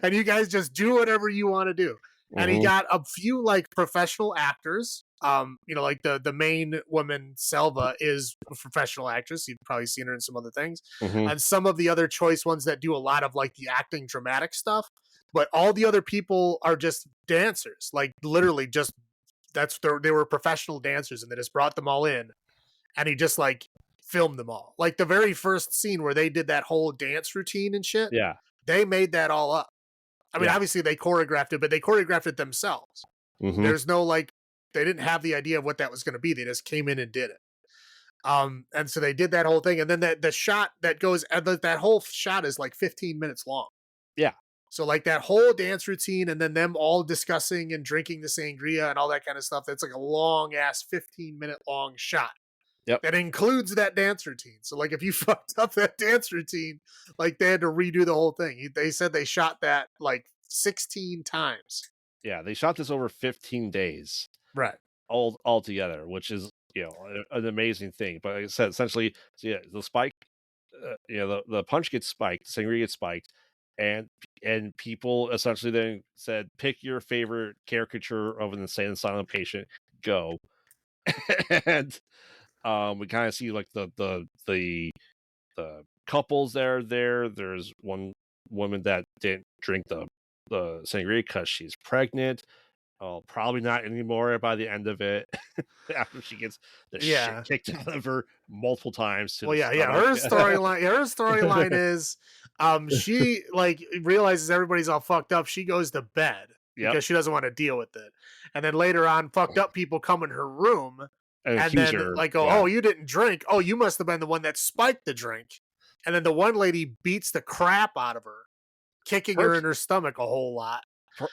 and you guys just do whatever you want to do. And he got a few like professional actors. Like the main woman, Selva, is a professional actress. You've probably seen her in some other things. And some of the other choice ones that do a lot of like the acting dramatic stuff. But all the other people are just dancers, like literally just they were professional dancers, and they just brought them all in, and he just like filmed them all. Like the very first scene where they did that whole dance routine and shit, Yeah. they made that all up. I mean, Yeah. obviously they choreographed it, but they choreographed it themselves. There's no like, they didn't have the idea of what that was going to be. They just came in and did it. And so they did that whole thing, and then the shot that goes, that whole shot is like 15 minutes long. Yeah. So like that whole dance routine, and then them all discussing and drinking the sangria and all that kind of stuff. That's like a long ass 15-minute long shot. Yep. That includes that dance routine. So like if you fucked up that dance routine, like they had to redo the whole thing. They said they shot that like 16 times. Yeah, they shot this over 15 days. Right. All together, which is, an amazing thing. But like I said, essentially, so yeah, the spike, the punch gets spiked, the sangria gets spiked, and people essentially then said, pick your favorite caricature of an insane asylum patient, go. And we kind of see like the couples that are there. There's one woman that didn't drink the sangria because she's pregnant. Oh, probably not anymore by the end of it. After she gets the shit Yeah. kicked out of her multiple times to Well, the yeah. stomach. Her storyline is, she like realizes everybody's all fucked up. She goes to bed Yep, because she doesn't want to deal with it. And then later on, fucked up people come in her room and and accuse then her. like go, Yeah, "Oh, you didn't drink. Oh, you must have been the one that spiked the drink." And then the one lady beats the crap out of her, kicking her in first her stomach a whole lot.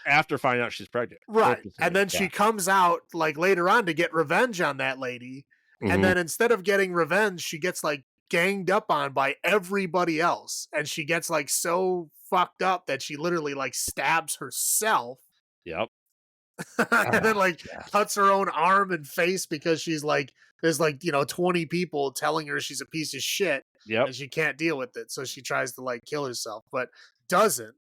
after finding out she's pregnant, Right. And purposely. then Yeah. she comes out like later on to get revenge on that lady. And Mhm. then instead of getting revenge, she gets like ganged up on by everybody else. And she gets like so fucked up that she literally like stabs herself Yep. and then Ah, like yes. cuts her own arm and face because she's like, there's like, 20 people telling her she's a piece of shit Yep. and she can't deal with it. So she tries to like kill herself, but doesn't.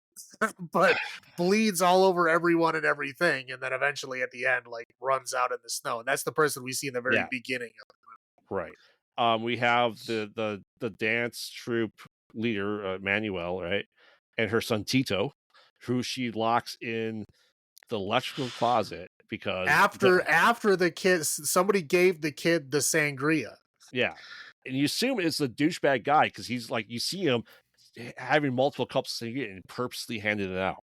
But bleeds all over everyone and everything, and then eventually at the end, like runs out in the snow. And that's the person we see in the very Yeah. beginning of Right. We have the dance troupe leader, Manuel, right? And her son Tito, who she locks in the electrical closet because after the kids somebody gave the kid the sangria. yeah. And you assume it's the douchebag guy because he's like you see him having multiple cups of sangria and purposely handing it out.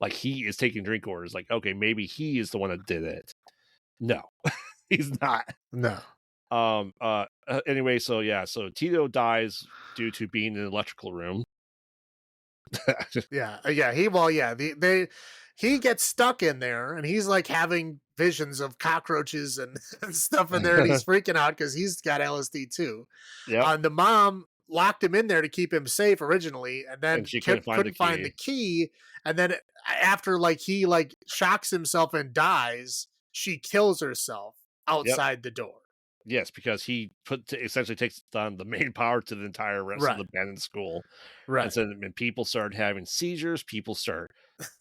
Like he is taking drink orders. Like, okay, maybe he is the one that did it. No, he's not. No. Anyway, so yeah, so Tito dies due to being in the electrical room. Yeah, he gets stuck in there and he's like having visions of cockroaches and, and stuff in there, and he's freaking out because he's got LSD too. Yep. The mom locked him in there to keep him safe originally, and And then she couldn't find the couldn't find key. the key. And then after like he like shocks himself and dies, she kills herself Yep. outside the door. Yes, because he essentially takes on the main power to the entire rest of Right. the band in school. And Right. so when people start having seizures, people start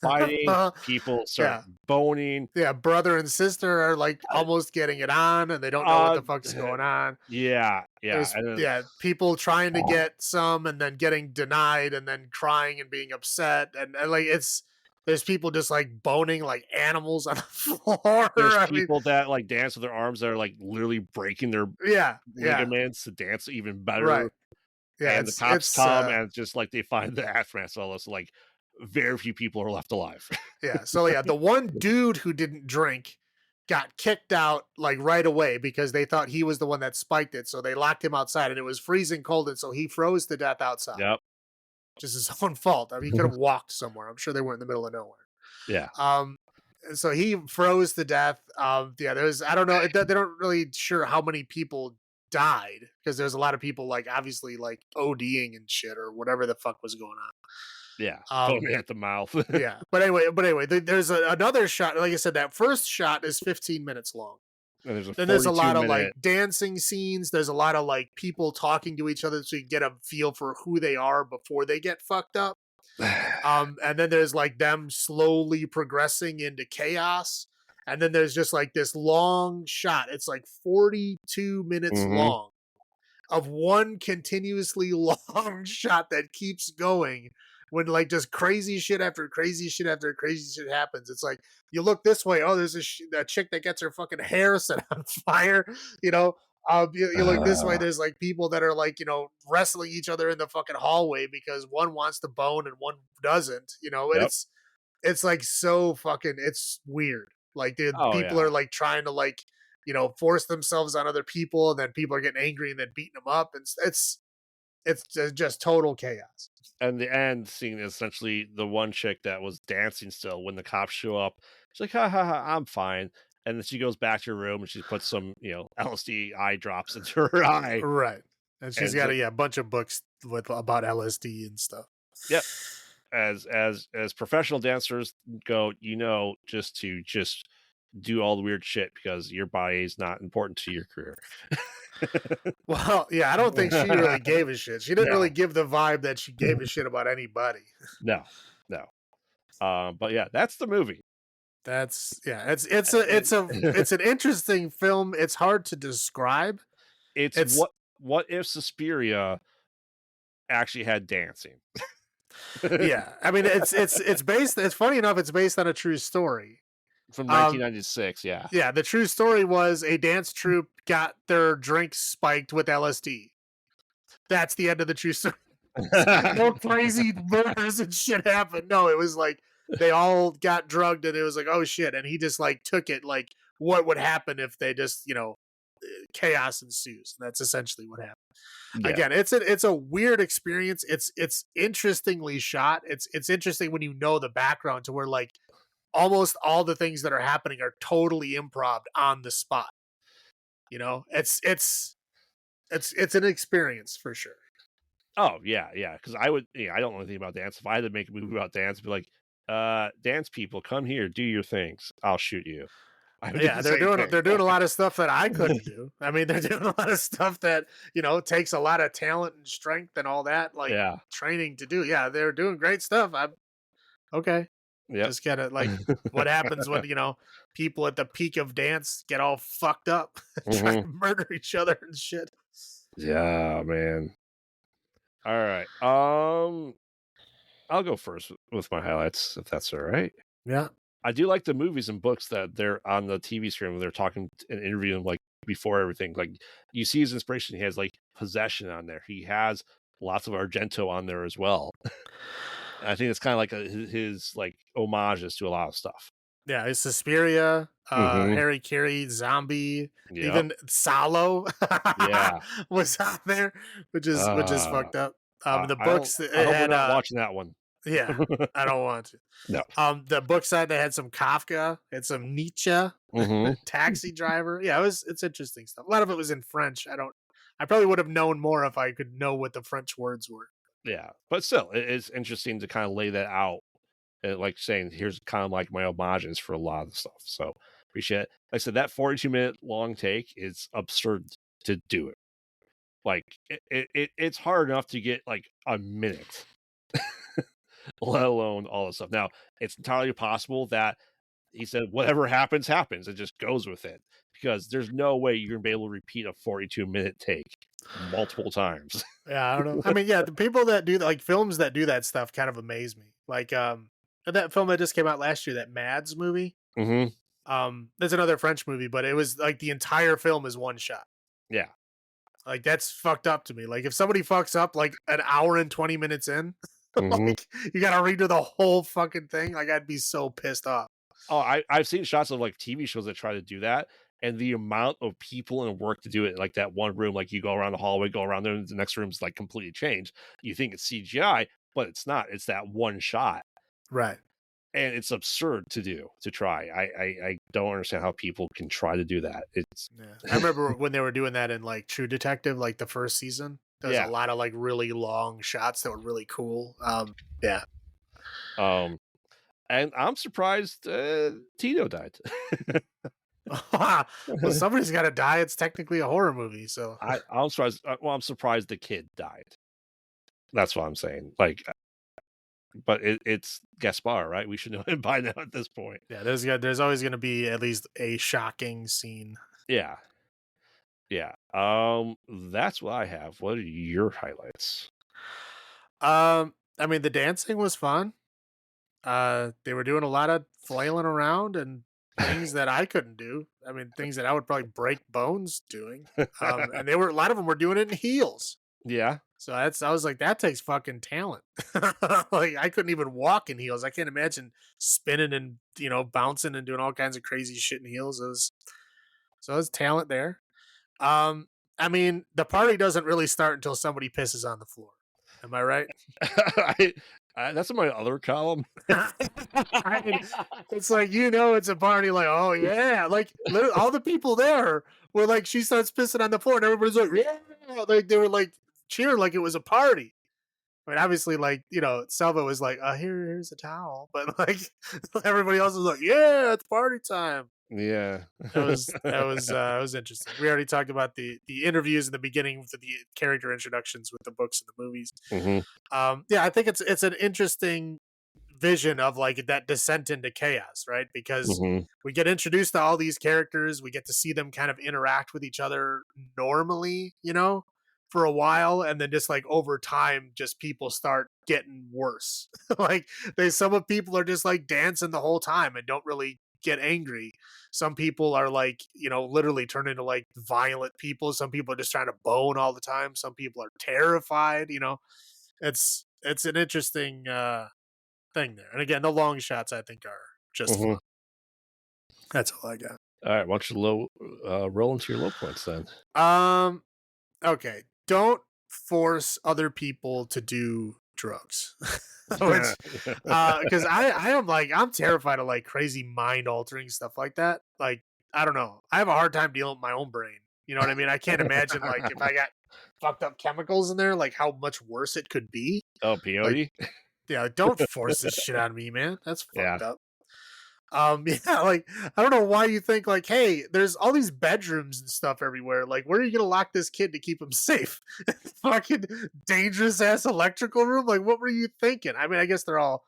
fighting, people start Yeah. boning. Yeah, brother and sister are like Uh, almost getting it on and they don't know what uh, the fuck's going on. yeah, yeah. There's And then yeah, people trying to get some and then getting denied and then crying and being upset, and like there's people just like boning like animals on the floor. there's I mean, people that like dance with their arms that are like literally breaking their yeah, ligaments to dance even better. right. Yeah, And the it's cops it's come and just like they find the aftermath. So it's like very few people are left alive. yeah. So yeah, the one dude who didn't drink got kicked out like right away because they thought he was the one that spiked it. So they locked him outside and it was freezing cold, and so he froze to death outside. Yep. Just his own fault. I mean, he could have walked somewhere. I'm sure they weren't in the middle of nowhere. Yeah. So he froze to death. Yeah, there's I don't know. They don't really sure how many people died because there's a lot of people like obviously like ODing and shit or whatever the fuck was going on. Yeah. Um, Foaming at the mouth. yeah, but anyway, there's another shot. Like I said, that first shot is 15 minutes long. And there's a Then there's a 42 lot of like minute. dancing scenes. There's a lot of like people talking to each other so you get a feel for who they are before they get fucked up. And then there's like them slowly progressing into chaos. And then there's just like this long shot. It's like 42 minutes Mhm. long of one continuously long shot that keeps going when like just crazy shit after crazy shit after crazy shit happens. It's like you look this way, oh, there's a chick that gets her fucking hair set on fire, you know. You look this way, there's like people that are like wrestling each other in the fucking hallway because one wants to bone and one doesn't, and Yep. it's like so fucking it's weird. Like the Oh people yeah. are like trying to like force themselves on other people, and then people are getting angry and then beating them up, and it's just total chaos. And the end scene is essentially the one chick that was dancing still when the cops show up. She's like, ha ha ha, I'm fine. And then she goes back to her room and she puts some, LSD eye drops into her eye. Right. And she's And got a bunch of books with about LSD and stuff. yep. As professional dancers go, just do all the weird shit because your body is not important to your career. Well, yeah, I don't think she really gave a shit. She didn't really No, give the vibe that she gave a shit about anybody. no, no. But yeah, that's the movie. That's yeah, it's an interesting film. It's hard to describe. It's It's what if Suspiria actually had dancing? yeah. I mean, it's based. It's funny enough. It's based on a true story. from 1996. Yeah. Yeah. The true story was a dance troupe got their drinks spiked with LSD. That's the end of the true story. No crazy murders and shit happened. No, it was like they all got drugged and it was like, oh shit. And he just like took it like what would happen if they just, chaos ensues. And that's essentially what happened. Yeah. Again, it's a weird experience. It's interestingly shot. It's interesting when you know the background to where like almost all the things that are happening are totally improv on the spot. It's an experience for sure. Oh yeah, yeah. Because I don't know anything about dance. If I had to make a movie about dance, I'd be like, dance people, come here, do your things. I'll shoot you. Yeah, they're doing a lot of stuff that I couldn't do. I mean, they're doing a lot of stuff that takes a lot of talent and strength and all that, like training to do. Yeah, they're doing great stuff. I'm okay. Yeah, just gotta like what happens when people at the peak of dance get all fucked up, trying to murder each other and shit. Yeah, man. All right. I'll go first with my highlights, if that's all right. Yeah. I do like the movies and books that they're on the TV screen when they're talking and interviewing like before everything. Like you see his inspiration. He has like Possession on there. He has lots of Argento on there as well. I think it's kind of like his like homages to a lot of stuff. Yeah, it's Suspiria, Harry Carey, Zombie, even Salo was on there, which is fucked up. The books I hope we're not watching that one. Yeah, I don't want to. No. The book side they had some Kafka, had some Nietzsche, Taxi Driver. Yeah, it's interesting stuff. A lot of it was in French. I probably would have known more if I could know what the French words were. Yeah, but still, it's interesting to kind of lay that out. Like saying, here's kind of like my homages for a lot of the stuff. So appreciate it. Like I said, that 42-minute long take is absurd to do it. Like it's hard enough to get like a minute, let alone all this stuff. Now, it's entirely possible that he said whatever happens, happens. It just goes with it because there's no way you're gonna be able to repeat a 42-minute take multiple times. Yeah, I don't know. I mean, yeah, the people that do like films that do that stuff kind of amaze me. Like that film that just came out last year, that Mads movie. There's another French movie, but it was like the entire film is one shot. Yeah. Like that's fucked up to me. Like if somebody fucks up like an hour and 20 minutes in, like you gotta redo the whole fucking thing. Like I'd be so pissed off. Oh, I've seen shots of like TV shows that try to do that, and the amount of people and work to do it, like that one room, like you go around the hallway, go around there, and the next room's like completely changed. You think it's CGI, but it's not. It's that one shot. Right. And it's absurd to try. I don't understand how people can try to do that. I remember when they were doing that in like True Detective, like the first season. There's a lot of like really long shots that were really cool. Yeah. And I'm surprised Tito died. Well, somebody's got to die. It's technically a horror movie, so I'm surprised. Well, I'm surprised the kid died. That's what I'm saying. Like, but it's Gaspar, right? We should know him by now at this point. Yeah, there's always going to be at least a shocking scene. Yeah. That's what I have. What are your highlights? I mean, the dancing was fun. They were doing a lot of flailing around and things that I couldn't do. I mean, things that I would probably break bones doing. And a lot of them were doing it in heels. Yeah. So I was like, that takes fucking talent. Like I couldn't even walk in heels. I can't imagine spinning and bouncing and doing all kinds of crazy shit in heels. So there's talent there. I mean, the party doesn't really start until somebody pisses on the floor. Am I right? That's in my other column. I mean, it's like it's a party. Like, oh yeah, like all the people there were like, she starts pissing on the floor, and everybody's like, yeah, like they were like cheering like it was a party. I mean, obviously, like Selva was like, here's a towel, but like everybody else was like, yeah, it's party time. Yeah, that was interesting. We already talked about the interviews in the beginning with the character introductions with the books and the movies. Yeah, I think it's an interesting vision of like that descent into chaos, right? Because we get introduced to all these characters, we get to see them kind of interact with each other normally, for a while, and then just like over time, just people start getting worse. Like some of people are just like dancing the whole time and don't really get angry. Some people are like, literally turn into like violent people. Some people are just trying to bone all the time. Some people are terrified. It's an interesting thing there. And again, the long shots I think are just fun. That's all I got. All right, why don't you roll into your low points then? Okay. Don't force other people to do drugs. Which, because I am like, I'm terrified of like crazy mind altering stuff like that. Like, I don't know. I have a hard time dealing with my own brain. You know what I mean? I can't imagine like if I got fucked up chemicals in there, like how much worse it could be. Oh, peyote? Like, yeah, don't force this shit on me, man. That's fucked up. Yeah, like I don't know why you think like, hey, there's all these bedrooms and stuff everywhere. Like, where are you gonna lock this kid to keep him safe? Fucking dangerous ass electrical room. Like, what were you thinking? I mean, I guess they're all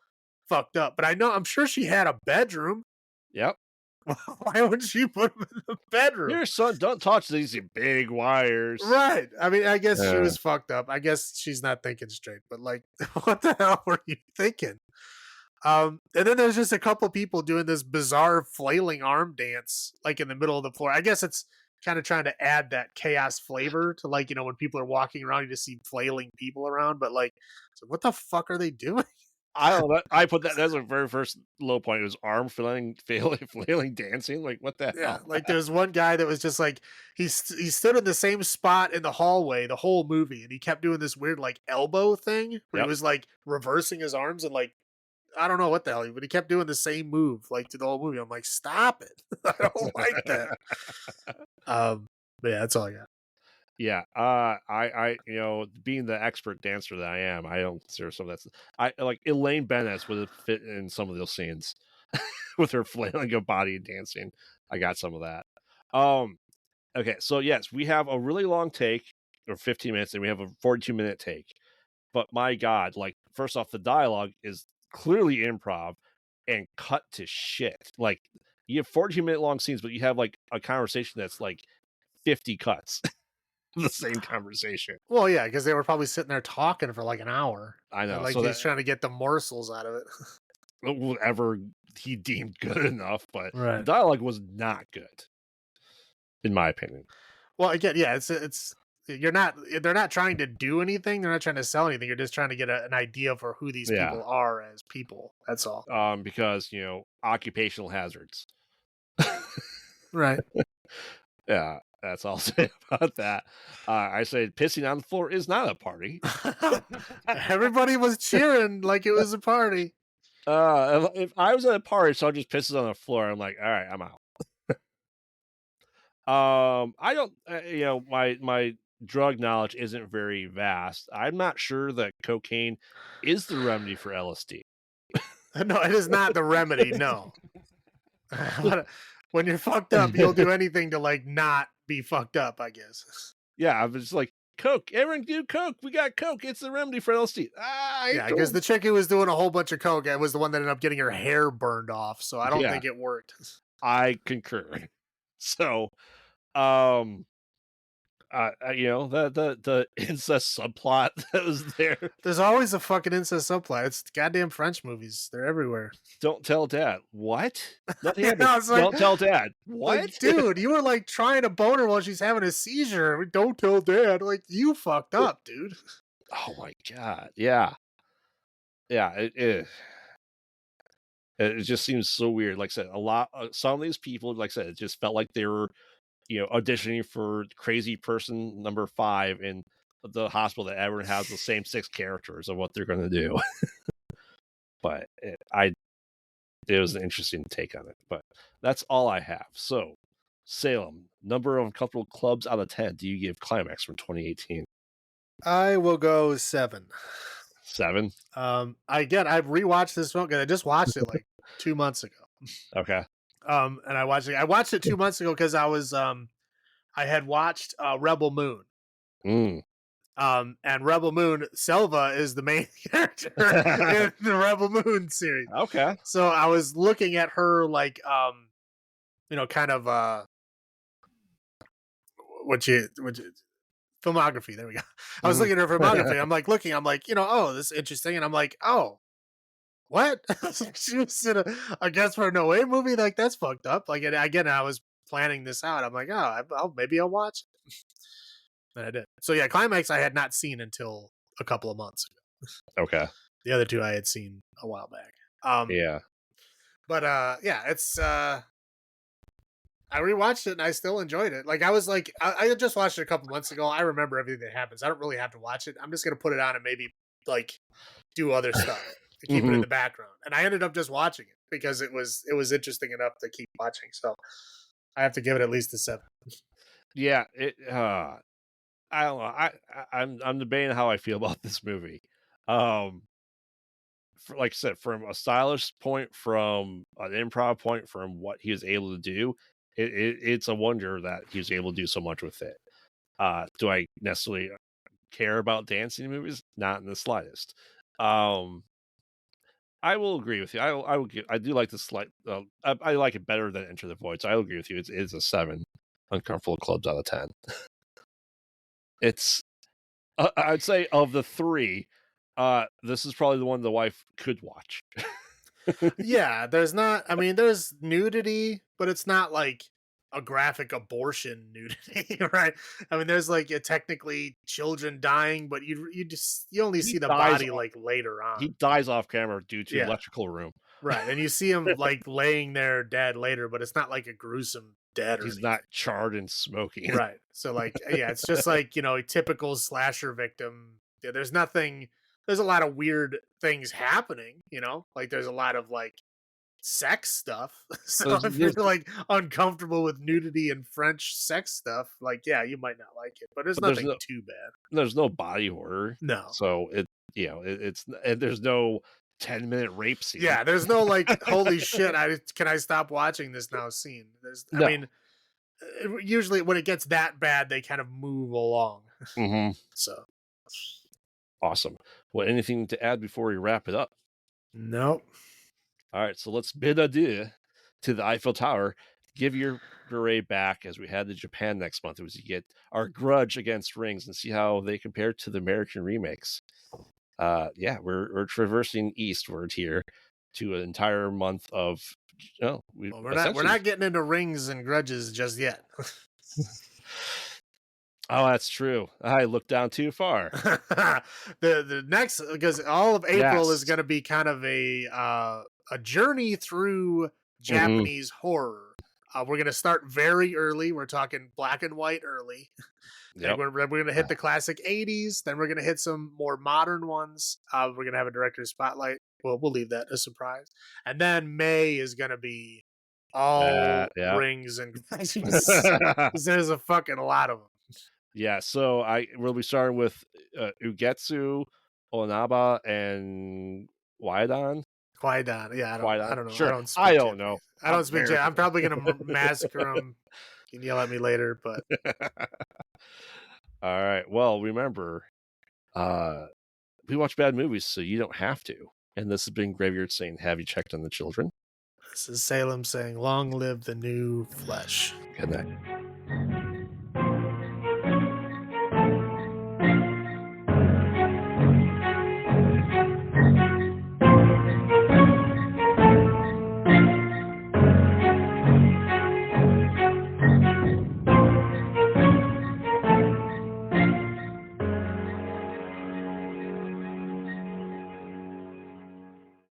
fucked up, but I'm sure she had a bedroom. Yep. Why wouldn't she put him in the bedroom? Your son, don't touch these big wires. Right. I mean, I guess she was fucked up. I guess she's not thinking straight. But like, what the hell were you thinking? And then there's just a couple people doing this bizarre flailing arm dance, like in the middle of the floor. I guess it's kind of trying to add that chaos flavor to like, when people are walking around, you just see flailing people around. But like, so what the fuck are they doing? I don't know. I put that as a very first low point. It was arm flailing dancing. Like, what the hell? Yeah, like there's one guy that was just like he stood in the same spot in the hallway the whole movie, and he kept doing this weird like elbow thing where he was like reversing his arms and like, I don't know what the hell, but he kept doing the same move like to the whole movie. I'm like, stop it. I don't like that. But yeah, that's all I got. Yeah. I being the expert dancer that I am, I don't consider some of that. I like Elaine Bennis would have fit in some of those scenes with her flailing of body and dancing. I got some of that. Okay. So yes, we have a really long take or 15 minutes and we have a 42-minute take, but my God, like first off, the dialogue is clearly improv and cut to shit. Like you have 42-minute long scenes, but you have like a conversation that's like 50 cuts. The same conversation. Well, yeah, because they were probably sitting there talking for like an hour. I know. Like so he's trying to get the morsels out of it. Whatever he deemed good enough, but right. The dialogue was not good, in my opinion. Well, again, yeah, they're not trying to do anything. They're not trying to sell anything. You're just trying to get an idea for who these people are as people. That's all. Because occupational hazards. Right. Yeah, that's all I'll say about that. I said pissing on the floor is not a party. Everybody was cheering like it was a party. If I was at a party, someone just pisses on the floor, I'm like, all right, I'm out. I don't, my drug knowledge isn't very vast. I'm not sure that cocaine is the remedy for LSD. No, it is not the remedy. No. When you're fucked up, you'll do anything to like not be fucked up, I guess. Yeah, I was like, Coke. Everyone do Coke. We got Coke. It's the remedy for LSD. Yeah, because the chick who was doing a whole bunch of Coke was the one that ended up getting her hair burned off. So I don't think it worked. I concur. So, the incest subplot that was there. There's always a fucking incest subplot. It's goddamn French movies. They're everywhere. Don't tell dad. What? Don't tell dad. What? Like, dude, you were like trying to bone her while she's having a seizure. Don't tell dad. Like, you fucked up, dude. Oh my God. Yeah. Yeah. It just seems so weird. Like I said, some of these people, like I said, it just felt like they were, auditioning for crazy person number 5 in the hospital that everyone has the same 6 characters of what they're going to do. But it was an interesting take on it. But that's all I have. So, Salem, number of uncomfortable clubs out of 10 do you give Climax from 2018? I will go 7. 7? I've rewatched this film because I just watched it like 2 months ago. Okay. And I watched it 2 months ago because I was I had watched Rebel Moon. And Rebel Moon, Selva is the main character in the Rebel Moon series. Okay. So I was looking at her like kind of filmography. There we go. I was looking at her filmography. I'm like, oh, this is interesting. And I'm like, oh, what? She was in a Gaspar Noe movie? Like, that's fucked up. Like, and again, I was planning this out. I'm like, oh, maybe I'll watch it. And I did. So yeah, Climax I had not seen until a couple of months ago. Okay. The other two I had seen a while back. Yeah. But yeah, it's I rewatched it and I still enjoyed it. Like I was like, I had just watched it a couple months ago. I remember everything that happens. I don't really have to watch it. I'm just gonna put it on and maybe like do other stuff to keep it in the background. And I ended up just watching it because it was interesting enough to keep watching. So I have to give it at least a 7. Yeah, I don't know. I'm debating how I feel about this movie. Like I said, from a stylish point, from an improv point, from what he was able to do, it's a wonder that he was able to do so much with it. Do I necessarily care about dancing movies? Not in the slightest. I will agree with you. I do like the slight. I like it better than Enter the Void. So I will agree with you. It's a 7 uncomfortable clubs out of 10. It's I'd say of the 3, this is probably the one the wife could watch. Yeah, there's not. I mean, there's nudity, but it's not like a graphic abortion nudity, right? I mean, there's like technically children dying, but you only see the body like later on. He dies off camera due to electrical room, right? And you see him like laying there dead later, but it's not like a gruesome dead. He's not charred and smoking, right? So like, yeah, it's just like a typical slasher victim. Yeah, there's nothing. There's a lot of weird things happening, like there's a lot of like sex stuff. So if you're like uncomfortable with nudity and French sex stuff, like, yeah, you might not like it, but there's nothing too bad. There's no body horror. No. So it's there's no 10-minute rape scene. Yeah. There's no like, holy shit. Can I stop watching this now scene? I mean, usually when it gets that bad, they kind of move along. So. Awesome. Well, anything to add before we wrap it up? Nope. All right, so let's bid adieu to the Eiffel Tower. Give your beret back as we head to Japan next month as we get our grudge against Rings and see how they compare to the American remakes. Yeah, we're traversing eastward here to an entire month of. We're not getting into Rings and grudges just yet. Oh, that's true. I looked down too far. the next, because all of April is going to be kind of a journey through Japanese horror. We're going to start very early. We're talking black and white early. Yep. We're going to hit the classic 80s. Then we're going to hit some more modern ones. We're going to have a director's spotlight. Well, we'll leave that a surprise. And then May is going to be all Rings and there's a fucking lot of them. Yeah, so we'll be starting with Ugetsu, Onaba, and Kwaidan. Yeah, I don't know. Sure. I don't know. I don't speak Japanese. I'm probably gonna massacre them. You can yell at me later, but all right. Well, remember, we watch bad movies, so you don't have to. And this has been Graveyard saying, "Have you checked on the children?" This is Salem saying, "Long live the new flesh." Good night.